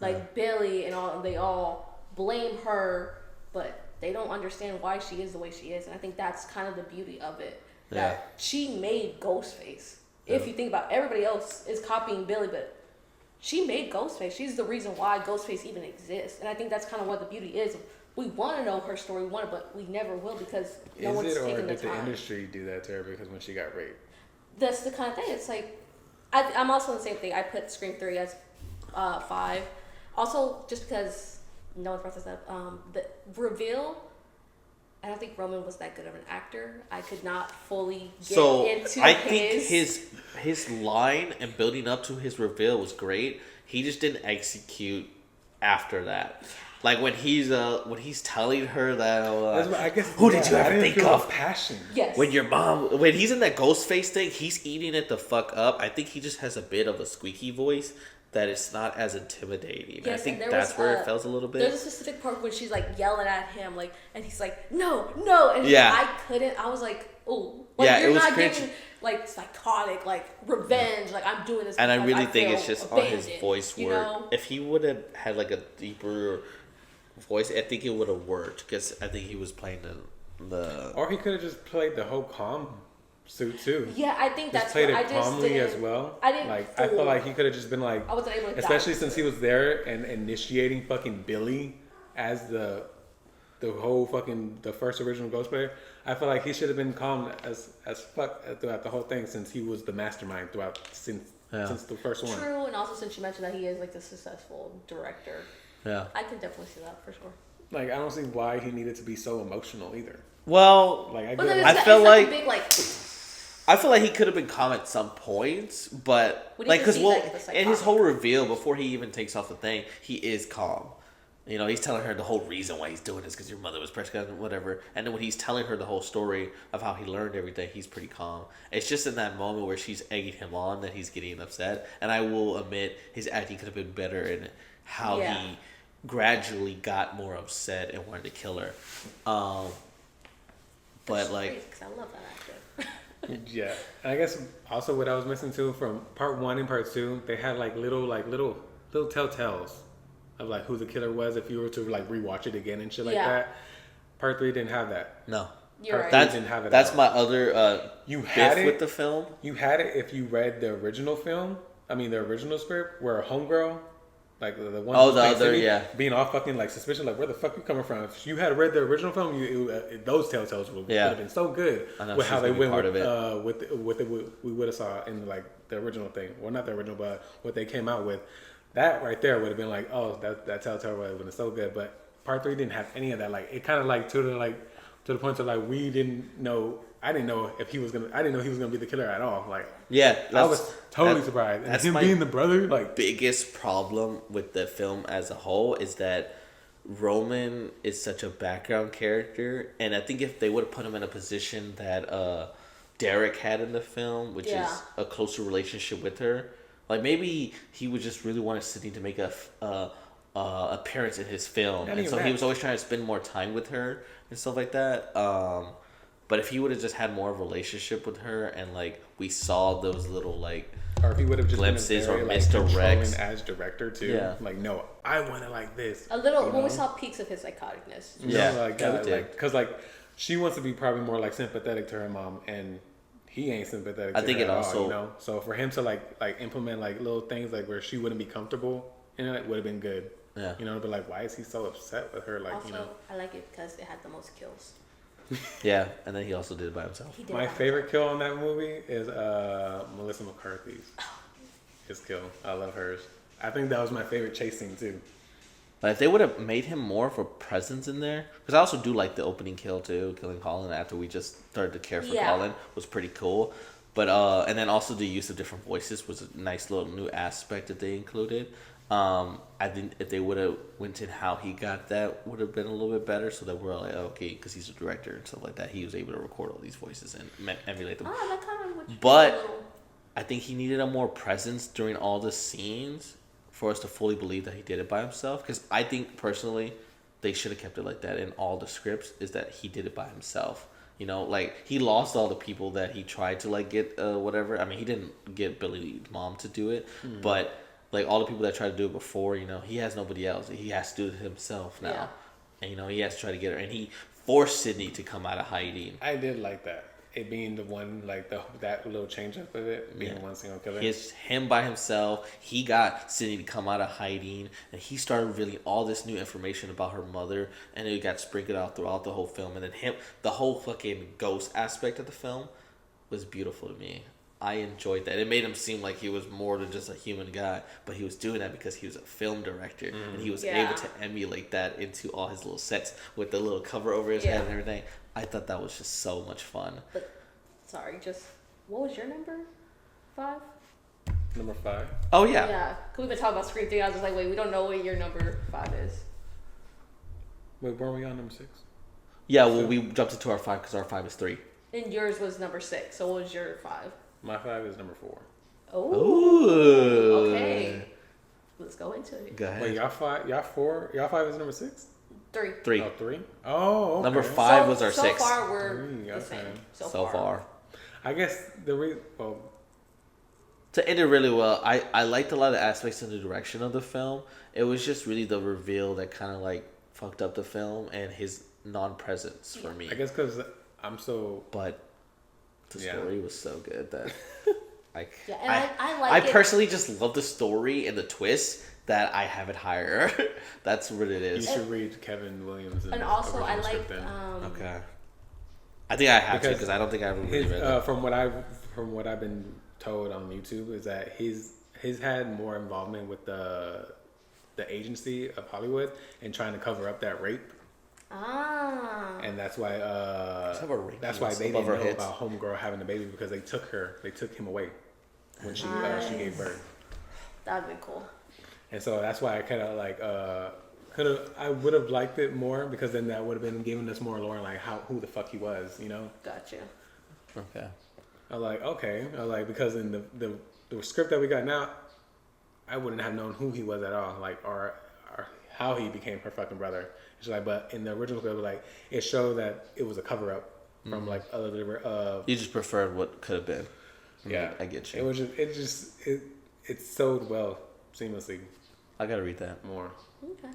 Like Billy and all, they all blame her, but they don't understand why she is the way she is. And I think that's kind of the beauty of it. That she made Ghostface. Yeah. If you think about it, everybody else is copying Billy, but she made Ghostface. She's the reason why Ghostface even exists. And I think that's kind of what the beauty is. We want to know her story, but we never will, because no one's taking the time. Did the industry do that to her because when she got raped? That's the kind of thing. It's like, I'm also the same thing. I put Scream 3 as 5. Also, just because no one brought this up, the reveal, I don't think Roman was that good of an actor. I could not fully get into I think his line and building up to his reveal was great. He just didn't execute after that. Like when he's telling her that, I guess, who did you ever think of? Passion. Yes. When he's in that ghost face thing, he's eating it the fuck up. I think he just has a bit of a squeaky voice that it's not as intimidating. Yes, I think that's where it felt a little bit. There's a specific part when she's like yelling at him, like, and he's like, no, and I was like, oh, like, you're not giving like psychotic, like revenge, like I'm doing this. And I really think it's just on his voice work. If he would have had like a deeper voice, I think it would have worked, because I think he was playing the. Or he could have just played the whole calm suit too. Yeah, I think that's played it calmly as well. I didn't. Like, I feel like he could have just been like, I wasn't able to, especially since he was there and initiating fucking Billy as the whole fucking the first original Ghost player. I feel like he should have been calm as fuck throughout the whole thing, since he was the mastermind throughout since the first one. True, and also since you mentioned that he is like the successful director. Yeah, I can definitely see that for sure. like I don't see why he needed to be so emotional either. Well, Like I feel like I feel like he could have been calm at some points, but like because in his whole reveal before he even takes off the thing, he is calm. You know, he's telling her the whole reason why he's doing this because your mother was pregnant, whatever. And then when he's telling her the whole story of how he learned everything, he's pretty calm. It's just in that moment where she's egging him on that he's getting upset. And I will admit, his acting could have been better in how he gradually got more upset and wanted to kill her. But like, because I love that actor. Yeah, and I guess also what I was missing too from part 1 and part 2, they had like little telltales of like who the killer was if you were to like rewatch it again and shit like that. Part 3 didn't have that. No, you're right. Didn't have it. That's my other you had it with the film. You had it if you read the original film. I mean the original script where homegirl, like the one. Oh, the other, being all fucking like suspicious, like where the fuck you coming from? If you had read the original film, those telltales would have been so good with how they went with we would have saw in like the original thing. Well, not the original, but what they came out with. That right there would have been like, oh, that telltale would have been so good. But part 3 didn't have any of that. Like it kind of like to the point of like we didn't know. I didn't know he was gonna be the killer at all. Like I was totally surprised. And him being the brother, like biggest problem with the film as a whole is that Roman is such a background character, and I think if they would have put him in a position that Derek had in the film, which is a closer relationship with her, like maybe he would just really want Sydney to make a appearance in his film, and so he was always trying to spend more time with her and stuff like that. But if he would have just had more of a relationship with her, and like we saw those little like, or if he would have just glimpses been or like, misdirects as director too, like no, I want it like this. A little when we saw peaks of his psychoticness. Because like she wants to be probably more like sympathetic to her mom, and he ain't sympathetic. I think it also, you know. So for him to like implement like little things like where she wouldn't be comfortable, it would have been good. Yeah, you know, but like why is he so upset with her? Like also, you know, I like it because it had the most kills. Yeah, and then he also did it by himself. My favorite kill in that movie is Melissa McCarthy's. His kill. I love hers. I think that was my favorite chase scene too. Like if they would have made him more of a presence in there, because I also do like the opening kill too, killing Colin after we just started to care for Colin was pretty cool. But and then also the use of different voices was a nice little new aspect that they included. I think if they would have went in how he got that would have been a little bit better, so that we're like, okay, because he's a director and stuff like that, he was able to record all these voices and emulate them. That kind of but I think he needed a more presence during all the scenes for us to fully believe that he did it by himself. Because I think personally, they should have kept it like that in all the scripts, is that he did it by himself. You know, like he lost all the people that he tried to like get whatever. I mean, he didn't get Billy's mom to do it, but like all the people that tried to do it before, you know, he has nobody else. He has to do it himself now. Yeah. And, you know, he has to try to get her. And he forced Sydney to come out of hiding. I did like that. It being the one, like, that little change up of it, being one single killer. It's him by himself. He got Sydney to come out of hiding. And he started revealing all this new information about her mother. And it got sprinkled out throughout the whole film. And then the whole fucking ghost aspect of the film was beautiful to me. I enjoyed that. It made him seem like he was more than just a human guy, but he was doing that because he was a film director, and he was able to emulate that into all his little sets with the little cover over his head and everything. I thought that was just so much fun. But, what was your number? 5? Number 5? Oh, yeah. Yeah, because we've been talking about Scream 3. I was just like, wait, we don't know what your number 5 is. Wait, weren't we on number 6? Yeah, well, we jumped into our 5 because our 5 is 3. And yours was number 6, so what was your 5? My 5 is number 4. Oh. Okay. Let's go into it. Go ahead. Wait, y'all 5 is number 6? 3. Oh, 3? Oh, okay. Number 5 was our 6. So far, we're the same. So far. I guess to end it really well, I liked a lot of aspects of the direction of the film. It was just really the reveal that kind of like fucked up the film and his non-presence for me. I guess because I'm so... But the story was so good that... I personally just love the story and the twist that I have it higher. That's what it is. You should read Kevin Williams. And also, I like... okay. I think I have to because I don't think I ever really read that. From what I've been told on YouTube is that he's had more involvement with the agency of Hollywood and trying to cover up that rape Ah. And that's why That's they didn't know about Homegirl having the baby, because they took him away when she gave birth. That'd be cool. And so that's why I kind of like I would have liked it more, because then that would have been giving us more lore, like who the fuck he was, you know? Gotcha. Okay. I was like, okay. I was like, because in the script that we got now, I wouldn't have known who he was at all, like, or how he became her fucking brother. She's like, but in the original script, like, it showed that it was a cover up from like other. You just preferred what could have been. Yeah, I get you. It was it sewed well seamlessly. I gotta read that. More. Okay.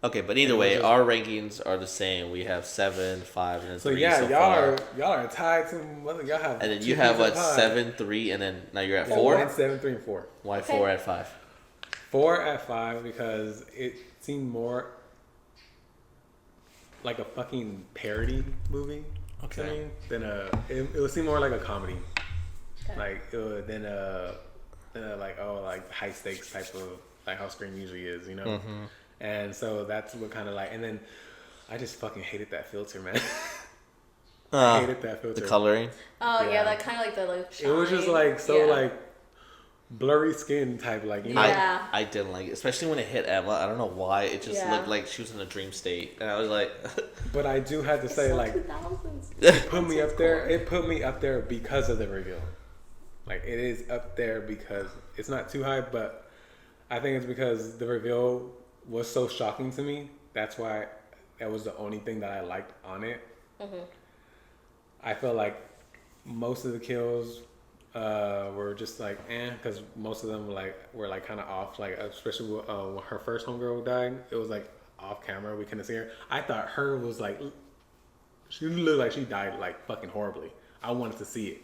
Okay, but either way, our rankings are the same. We have 7, 5, and 3. So yeah, y'all are tied to y'all have. And then you have what 7, 3, and then now you're at 4. 1, 7, 3, and 4. Why 4 at 5? 4 at 5 because it seemed more like a fucking parody movie. Okay. To me, than it would seem more like a comedy. Okay. Like than like high stakes type of like how Scream usually is, you know. Mm-hmm. And so that's what kind of like, and then I just fucking hated that filter, man. I hated that filter. The coloring. Oh yeah, like kind of like the like. Shine. It was just like like blurry skin type, like you know. I didn't like it, especially when it hit Emma. I don't know why. It just looked like she was in a dream state, and I was like. But I do have to say, like, it put me up there. It put me up there because of the reveal. Like, it is up there because it's not too high, but I think it's because the reveal was so shocking to me. That's why that was the only thing that I liked on it. Mm-hmm. I felt like most of the kills were just like because most of them were kind of off. Like especially when her first homegirl died, it was like off camera. We couldn't see her. I thought her was like she looked like she died like fucking horribly. I wanted to see it.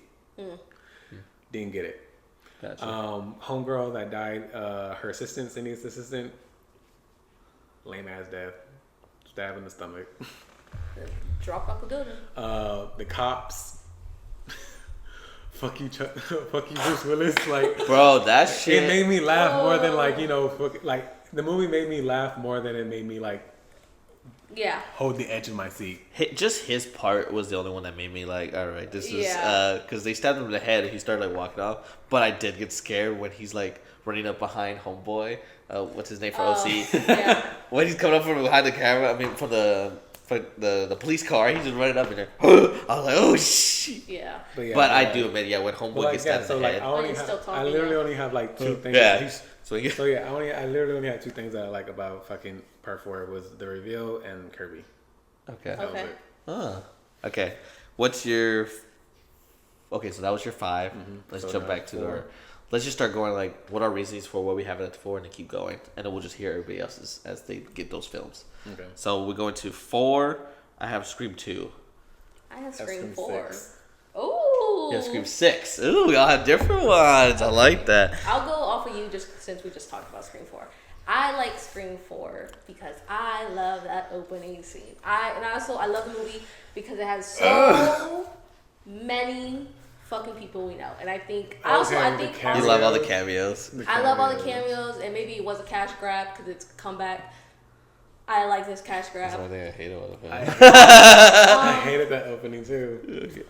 Didn't get it. Gotcha. Homegirl that died, her assistant, Cindy's assistant, lame ass death, stab in the stomach. Drop off a building. The cops. Fuck you, fuck you, Bruce Willis. Like, bro, that shit. It made me laugh more than like like the movie made me laugh more than it made me like. Yeah. Hold the edge of my seat. Just his part was the only one that made me like, all right, this is because they stabbed him in the head and he started like walking off. But I did get scared when he's like running up behind homeboy. What's his name for OC? Yeah. When he's coming up from behind the camera, I mean, from the police car, he's just running up in there. I was like, oh shit. Yeah. But I do admit, when homeboy gets stabbed in the head. I literally only have like 2 things. Yeah. So yeah, I literally only had 2 things that I like about fucking Part 4 was the reveal and Kirby. Okay. That was it. Okay. What's your? Okay, so that was your 5. Mm-hmm. Let's jump back to our. Let's just start going like, what are reasons for what we have it at 4, and then keep going, and then we'll just hear everybody else's as they get those films. Okay. So we're going to 4. I have Scream 2. I have Scream 4. 6. Ooh. Yeah, Scream 6. Ooh, we all have different ones. I like that. I'll go off of you just since we just talked about Scream 4. I like Scream 4 because I love that opening scene. I love the movie because it has so many fucking people we know, and I think you love all the cameos. I love all the cameos, and maybe it was a cash grab because it's come back. I like this cash grab. That's the only thing I hate about the film. I hated that opening too.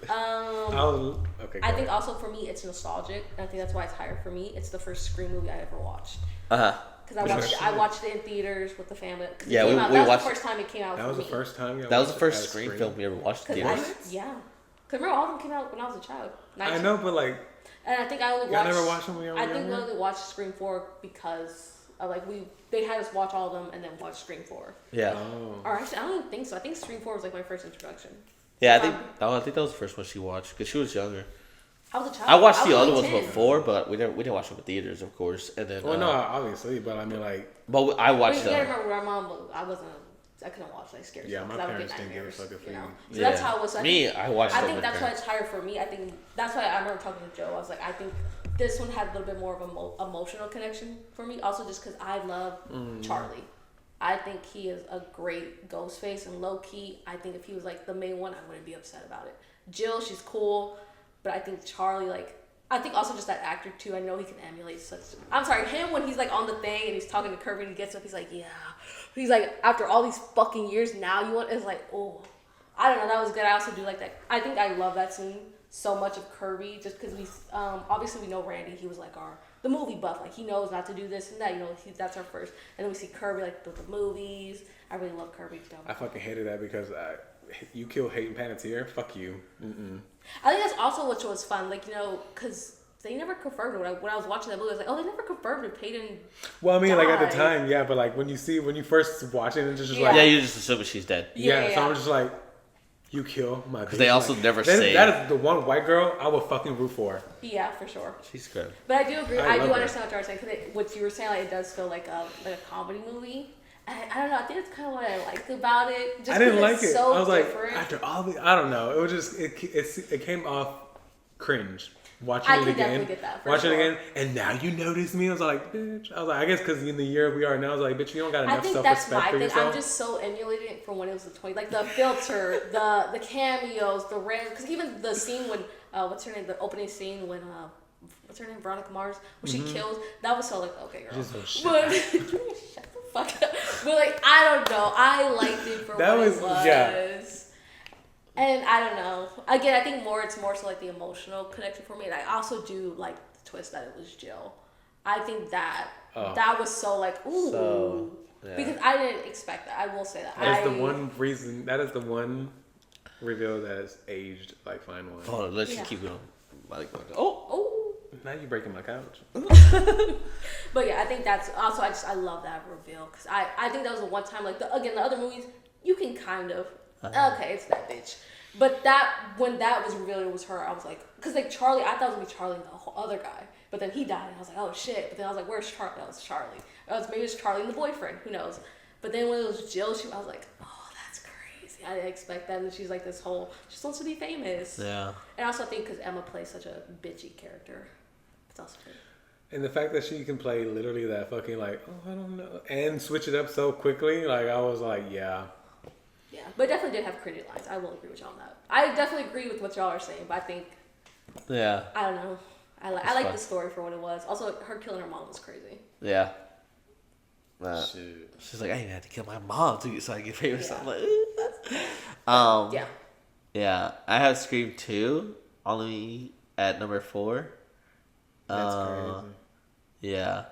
I think also for me it's nostalgic, and I think that's why it's higher for me. It's the first Scream movie I ever watched. Because I watched it in theaters with the family. Yeah, we watched. That was the first time it came out. That was the first time. That was the first Scream film we ever watched in theaters. Yeah, because remember all of them came out when I was a child. 19. I know, but like. And I think I only watched. Never watched them when you were younger? I think we only watched Scream 4 because they had us watch all of them and then watch Scream 4. Yeah. Oh. Or actually, I don't even think so. I think Scream 4 was like my first introduction. Yeah, I think that was the first one she watched because she was younger. I was a child. I watched the other ones before, but we didn't watch them in theaters, of course. And then. Well, no, obviously, but I mean, like. But I watched them. I remember my mom. I couldn't watch like scary stuff. Yeah, my parents didn't give a fuck if you know? So yeah. that's how it was. I watched. I think that's why it's higher for me. I think that's why I remember talking to Joe. I was like, I think this one had a little bit more of an emotional connection for me. Also, just because I love Charlie. I think he is a great Ghostface, and low key, I think if he was like the main one, I wouldn't be upset about it. Jill, she's cool, but I think Charlie, like, I think also just that actor too. I know he can emulate such. I'm sorry, him when he's like on the thing and he's talking to Kirby and he gets up, he's like, yeah, He's like, after all these fucking years, now you want, it's like, oh, I don't know, that was good. I also do like that. I think I love that scene so much of Kirby, just because we, obviously we know Randy, he was like the movie buff, like he knows not to do this and that, you know, that's our first. And then we see Kirby, like, with the movies. I really love Kirby too. I fucking hated that because you kill Hayden Panettiere, fuck you. Mm-mm. I think that's also what was fun, like, you know, because they never confirmed it. When I was watching that movie, I was like, oh, they never confirmed if Peyton Well, I mean, died. like, at the time, yeah, but, like, when you first watch it, it's just like... Yeah, you just assume she's dead. Yeah, so I'm just like, you kill my bitch. Because they also like, never say... That is the one white girl I would fucking root for. Yeah, for sure. She's good. But I do agree. I I do love understand what you were saying. Because what you were saying, like, it does feel like a comedy movie. And I don't know. I think that's kind of what I liked about it. Just I didn't like it's it. So I was different. like, after all the... I don't know. It was just... It came off cringe. Watching it again. Definitely get that, watching sure. it again. And now you notice me. I was like, bitch. I was like, I guess because in the year we are now, I was like, bitch, you don't got enough self-respect for yourself. I'm just so emulating it from when it was the 20, like the filter, the cameos, the red. Because even the scene when what's her name, the opening scene when what's her name, Veronica Mars, when she kills, that was so like, okay, girl. Just so shit. But shut the fuck up. But like, I don't know. I liked it for That what was- it was. yeah. And I don't know. Again, I think it's more so like the emotional connection for me. And I also do like the twist that it was Jill. I think that was so like, ooh. So, yeah. Because I didn't expect that. I will say that. That is the one reason. That is the one reveal that has aged like fine wine. Hold on, let's just keep going. Oh. Now you breaking my couch. But yeah, I think that's also, I love that reveal. Because I think that was the one time, like, the other movies, you can kind of, okay, it's that bitch. But when that was revealed, it was her, I was like, because like Charlie, I thought it was going to be Charlie and the whole other guy. But then he died, and I was like, oh shit. But then I was like, where's Charlie? That was Charlie. Maybe it's Charlie and the boyfriend, who knows. But then when it was Jill, I was like, oh, that's crazy. I didn't expect that. And she's like this whole, she just wants to be famous. Yeah. And I also think because Emma plays such a bitchy character, it's also good. And the fact that she can play literally that fucking like, oh, I don't know, and switch it up so quickly, like I was like, yeah. Yeah, but definitely did have cringy lines. I will agree with y'all on that. I definitely agree with what y'all are saying, but I think, Yeah. I don't know. I like the story for what it was. Also, her killing her mom was crazy. Yeah. Shit. She's like, I even had to kill my mom so I can get famous. Yeah. I'm like, Yeah. Yeah, I have Scream 2 only at number 4. That's crazy. Yeah.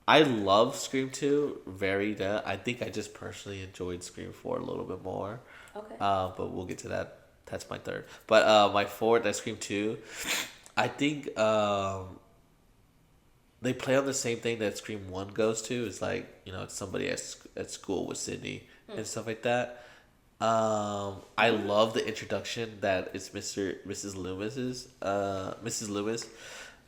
I love Scream 2 I think I just personally enjoyed Scream 4 a little bit more. Okay. But we'll get to that. That's my third. But my fourth, that's Scream 2. I think they play on the same thing that Scream 1 goes to. It's like, you know, it's somebody at school with Sydney and stuff like that. I love the introduction that it's Mrs. Loomis's, Mrs. Loomis.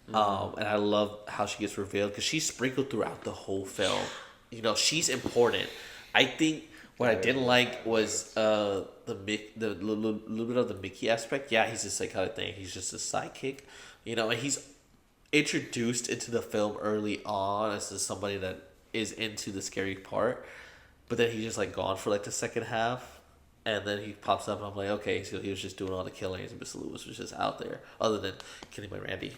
And I love how she gets revealed because she's sprinkled throughout the whole film. You know, she's important. I think what I didn't like was the little bit of the Mickey aspect. Yeah, he's just like kind of thing. He's just a sidekick, you know, and he's introduced into the film early on as somebody that is into the scary part, but then he's just like gone for like the second half. And then he pops up and I'm like, okay, so he was just doing all the killings and Mr. Lewis was just out there other than killing my Randy.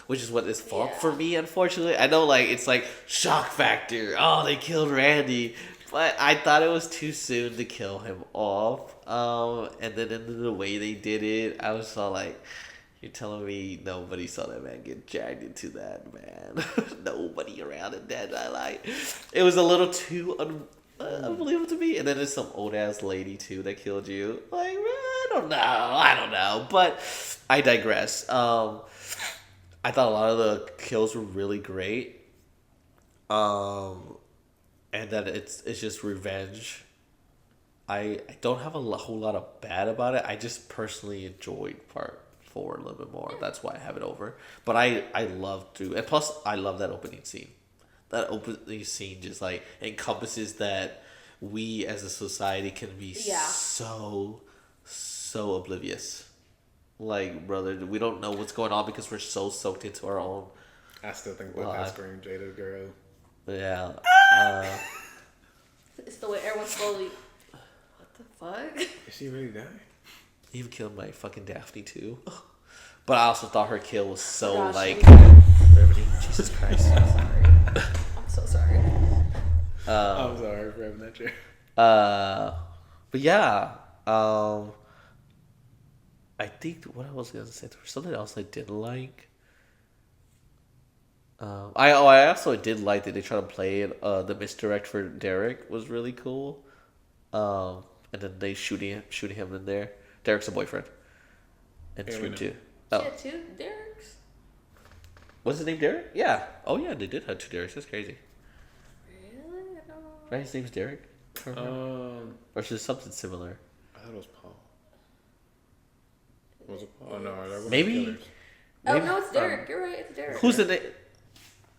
Which is what is fault for me, unfortunately. I know, like, it's like shock factor. Oh, they killed Randy. But I thought it was too soon to kill him off. And then in the way they did it, I was all like, you're telling me nobody saw that man get dragged into that, man. Nobody around it dead. It was a little too unbelievable to me. And then there's some old ass lady too that killed you. Like, I don't know. But I digress. I thought a lot of the kills were really great. And that it's just revenge. I don't have a whole lot of bad about it. I just personally enjoyed part 4 a little bit more. That's why I have it over. But I love to, and plus I love that opening scene. That opening scene just like encompasses that we as a society can be so oblivious. Like, brother, we don't know what's going on because we're so soaked into our own. I still think that Scream Jada girl. Yeah. It's the way everyone slowly. What the fuck? Is she really dying? Even killed my fucking Daphne too. But I also thought her kill was so Gosh, like. me too. Everybody, Jesus Christ. I'm so sorry. I'm sorry for having that chair. But yeah, I think what I was gonna say, there was something else I didn't like. I also did like that they try to play it. The misdirect for Derek was really cool. And then they shooting him in there. Derek's a boyfriend. And Scream 2. Oh. She had 2 Derek's? What's his name, Derek? Yeah. Oh yeah, they did have 2 Dereks. That's crazy. Really? I don't know. Right, his name's Derek? Or is it something similar? I thought it was Paul. Was it Paul? Oh, no, that wasn't Maybe. Killers. Oh, no, it's Derek. You're right. It's Derek. Who's the name?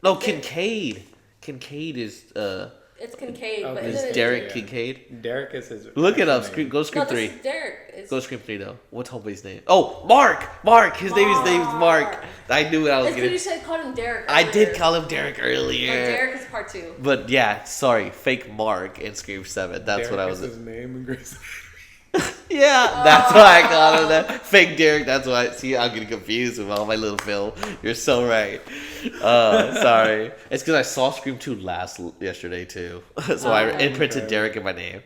No, Kincaid. Kincaid is It's Kincaid, but is isn't it Derek yeah. Kincaid? Derek is his. Look it up. name. Go Scream No, 3. this is Derek. Go Scream 3 though. What's homeboy's name? Oh, Mark. His name is Mark. I knew what I was It's because getting. you said called him Derek. I did earlier. call him Derek But earlier. Derek is part 2. But yeah, sorry, fake Mark in Scream 7. That's Derek what I is was. his name in Grace. Yeah, that's why I called him that. Fake Derek. That's why. See, I'm getting confused with all my little film. You're so right. Sorry. It's because I saw Scream 2 yesterday too, so I imprinted Derek in my name,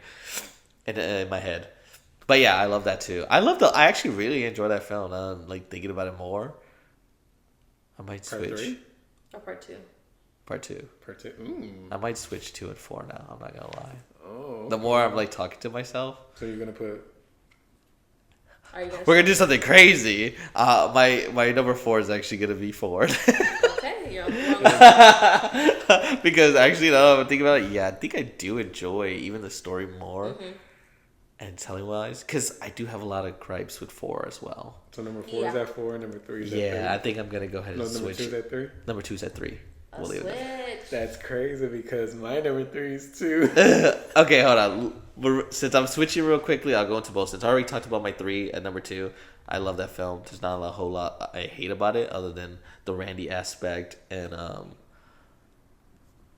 in my head. But yeah, I love that too. I actually really enjoy that film. Like thinking about it more. I might Part switch. 3? Or part 2. Part 2. Part 2. Ooh. I might switch 2 and 4 now. I'm not gonna lie. Oh. The more I'm like talking to myself. So you're gonna put. Are you We're gonna do something crazy. My number 4 is actually gonna be Ford. Okay, you're on the wrong. Because actually, now I'm thinking about it. Yeah, I think I do enjoy even the story more, and telling wise. Because I do have a lot of gripes with 4 as well. So number 4 Yeah. is at 4, number 3 is at 3. Yeah, I think I'm gonna go ahead and No, number switch. 2 is at 3. Number 2 is at 3. A We'll leave it there. switch. That's crazy because my number 3 is 2. Okay, hold on. Since I'm switching real quickly, I'll go into both. Since I already talked about my 3 and number 2, I love that film. There's not a whole lot I hate about it other than the Randy aspect and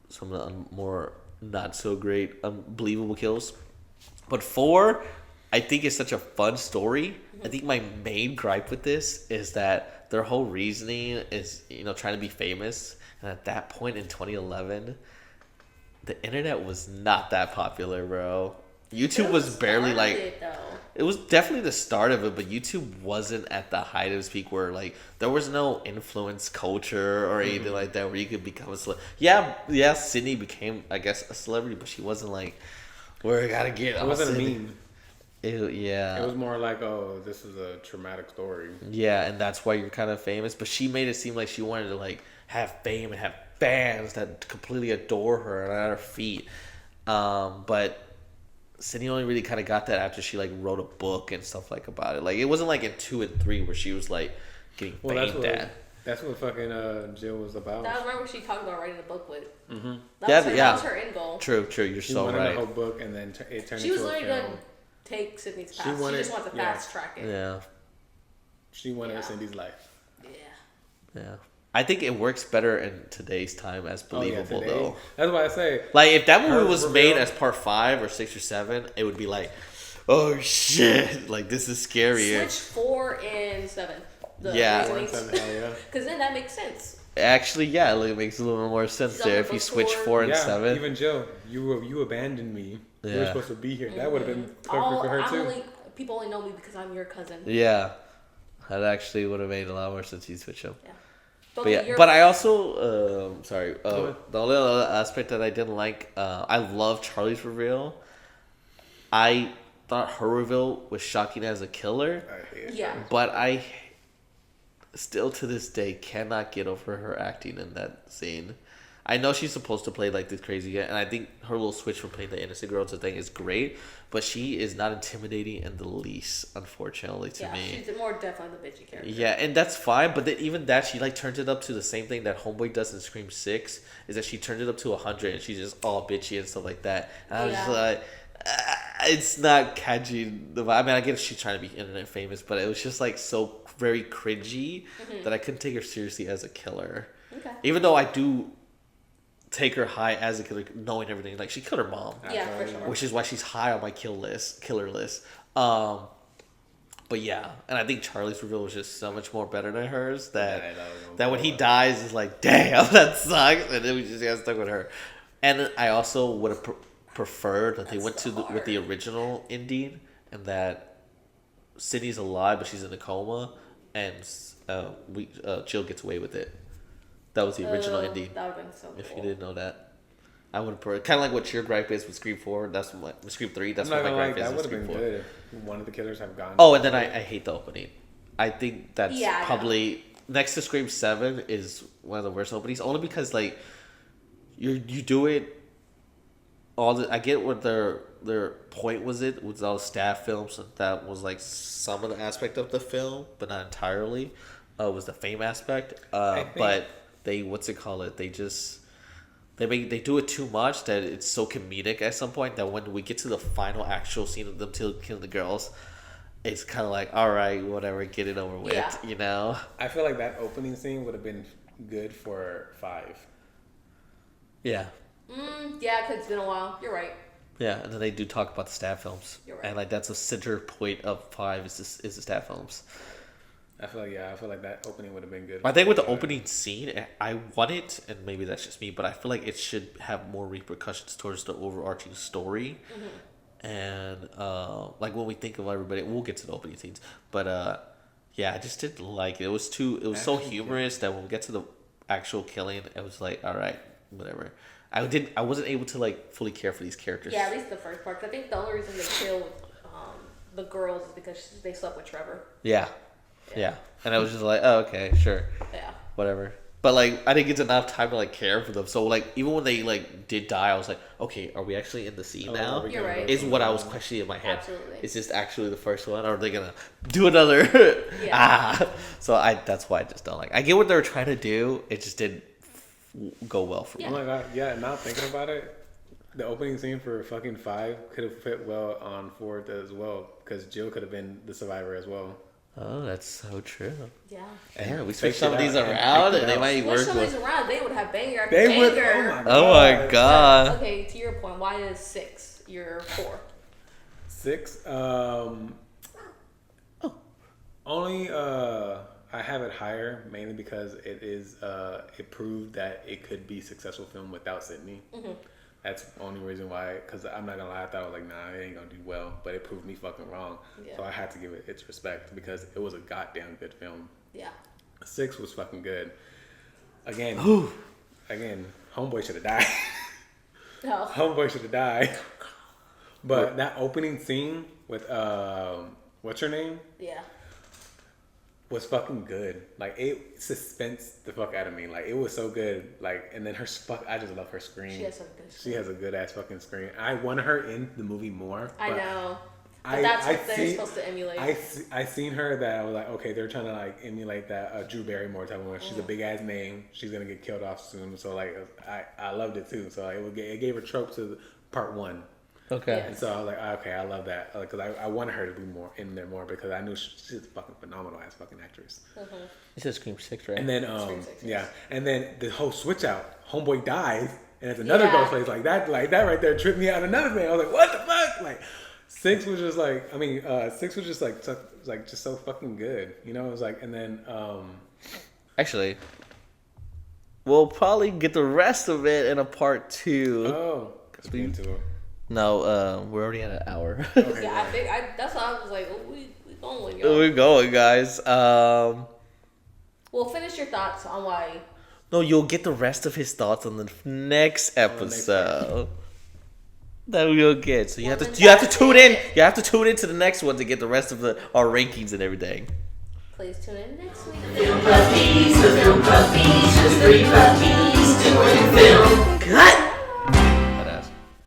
some of the more not so great unbelievable kills. But 4, I think it's such a fun story. I think my main gripe with this is that their whole reasoning is, trying to be famous. And at that point in 2011, the internet was not that popular, bro. YouTube was barely it was definitely the start of it, but YouTube wasn't at the height of its peak where like there was no influence culture or anything like that where you could become a celebrity. Yeah, Sydney became, I guess, a celebrity, but she wasn't like, where I gotta get. It wasn't a meme. Yeah. It was more like, oh, this is a traumatic story. Yeah, and that's why you're kind of famous. But she made it seem like she wanted to like have fame and have fans that completely adore her and at her feet. But Sydney only really kind of got that after she like wrote a book and stuff like about it. Like it wasn't like in 2 and 3 where she was like getting famed at. That's what fucking Jill was about. I remember she talked about writing a book with. Mm-hmm. That was her end goal. True. You're she so wanted right. a whole book and then it turned She was into a literally film. gonna take Sydney's path. She She wanted- just wants to yeah. fast track it. Yeah. She wanted Cindy's life. Yeah. I think it works better in today's time as believable today. though. That's why I say. Like if that movie Her was reveal- made as part 5 or 6 or 7, it would be like, oh shit, like this is scarier. Switch 4 and 7. Yeah. Yeah. Because then that makes sense. Actually, yeah, it makes a little more sense She's there on if the you book switch tour. 4 and Yeah, 7. even Jill, you abandoned me. You were Yeah. supposed to be here. That would have been perfect for her too. People only know me because I'm your cousin. Yeah, that actually would have made a lot more sense if you switch them. Yeah. But I also, the only other aspect that I didn't like, I love Charlie's reveal. I thought her reveal was shocking as a killer, Yeah. but I still to this day cannot get over her acting in that scene. I know she's supposed to play like this crazy guy, and I think her little switch from playing the innocent girl to the thing is great, but she is not intimidating in the least, unfortunately, to me. She's more definitely the bitchy character. Yeah, and that's fine, but then even that, she like turns it up to the same thing that Homeboy does in Scream 6, is that she turns it up to 100 and she's just all bitchy and stuff like that. And I was just like, it's not catching the vibe. I mean, I guess she's trying to be internet famous, but it was just like so very cringy that I couldn't take her seriously as a killer. Okay. Even though I do take her high as a killer, knowing everything. Like, she killed her mom. Yeah, for sure. Which is why she's high on my killer list. But yeah, and I think Charlie's reveal was just so much more better than hers that when he dies is like, damn, that sucks. And then we just got stuck with her. And I also would have preferred that they That's went so with hard. the original ending, and that Sydney's alive but she's in a coma, and Jill gets away with it. That was the original ending. That would have been so cool. If you didn't know that, I would have kind of like what your gripe is with Scream 4. That's what Scream 3. That's what my gripe is that with would have Scream been 4. good if one of the killers have gone. Oh, and then I hate the opening. I think that's Yeah, I probably next to Scream 7 is one of the worst openings. Only because like you do it I get what their point was. It was all staff films. That was like some of the aspect of the film, but not entirely. Was the fame aspect. But they they do it too much that it's so comedic at some point that when we get to the final actual scene of them killing the girls, it's kind of like, all right, whatever, get it over with, you know? I feel like that opening scene would have been good for 5. Yeah. Yeah, because it's been a while. You're right. Yeah, and then they do talk about the stab films. You're right. And like that's a center point of 5 is the stab films. I feel like that opening would have been good. I think with the opening scene, I want it, and maybe that's just me, but I feel like it should have more repercussions towards the overarching story. And like when we think of everybody, we'll get to the opening scenes, but yeah, I just didn't like it. It was so humorous that when we get to the actual killing, it was like, all right, whatever. I wasn't able to like fully care for these characters. Yeah, at least the first part. 'Cause I think the only reason they killed the girls is because they slept with Trevor. Yeah. And I was just like, oh, okay, sure. Yeah. Whatever. But like I didn't get enough time to like care for them. So like even when they like did die, I was like, okay, are we actually in the scene now? You're right. Is what I was questioning in my head. Absolutely. Is this actually the first one, or are they gonna do another? So that's why I just don't like. I get what they were trying to do. It just didn't go well for me. Oh my god, yeah. Now thinking about it, the opening scene for fucking 5 could have fit well on 4 as well, because Jill could have been the survivor as well. Oh, that's so true. Yeah. Yeah, we Switch switched some it of these out and around, pick it and they out. might Switch work some of these with. around, they would have banger after They would. banger. Oh my god. Okay, to your point, why is 6 your 4? 6. Only I have it higher mainly because it proved that it could be a successful film without Sydney. That's the only reason why. Because I'm not gonna lie, I thought I was like, nah, it ain't gonna do well, but it proved me fucking wrong. Yeah. So I had to give it its respect because it was a goddamn good film. Yeah. 6 was fucking good. Again, Homeboy should have died. No. Homeboy should have died. But that opening scene with what's her name? Yeah. Was fucking good. Like it suspense the fuck out of me. Like it was so good. Like and then I just love her scream. She has some good She has a good ass fucking scream. I want her in the movie more. I know. But that's what they're supposed to emulate. I seen her that I was like, okay, they're trying to like emulate that Drew Barrymore type of one. She's a big ass name. She's gonna get killed off soon. So like I loved it too. So it gave her trope to part 1. Okay. Yeah. And so I was like, okay, I love that because I wanted her to be more in there more because I knew she's a fucking phenomenal ass fucking actress. You said Scream 6, right? And then Scream 6, yeah, yes. and then the whole switch out, Homeboy dies, and it's another Ghostface like that right there tripped me out. Another thing, I was like, what the fuck? Like 6 was just like, 6 was just like just so fucking good, you know? It was like, and then Actually, we'll probably get the rest of it in a part 2. oh, let's get into it. No, we're already at an hour. Okay, Yeah, I think that's why I was like, oh, we going, y'all. We're going, guys. Well, finish your thoughts on why. No, you'll get the rest of his thoughts on the next episode. That we'll get. So you have to tune in. You have to tune into the next one to get the rest of our rankings and everything. Please tune in next week. The film puppies, just 3 puppies doing film. Cut!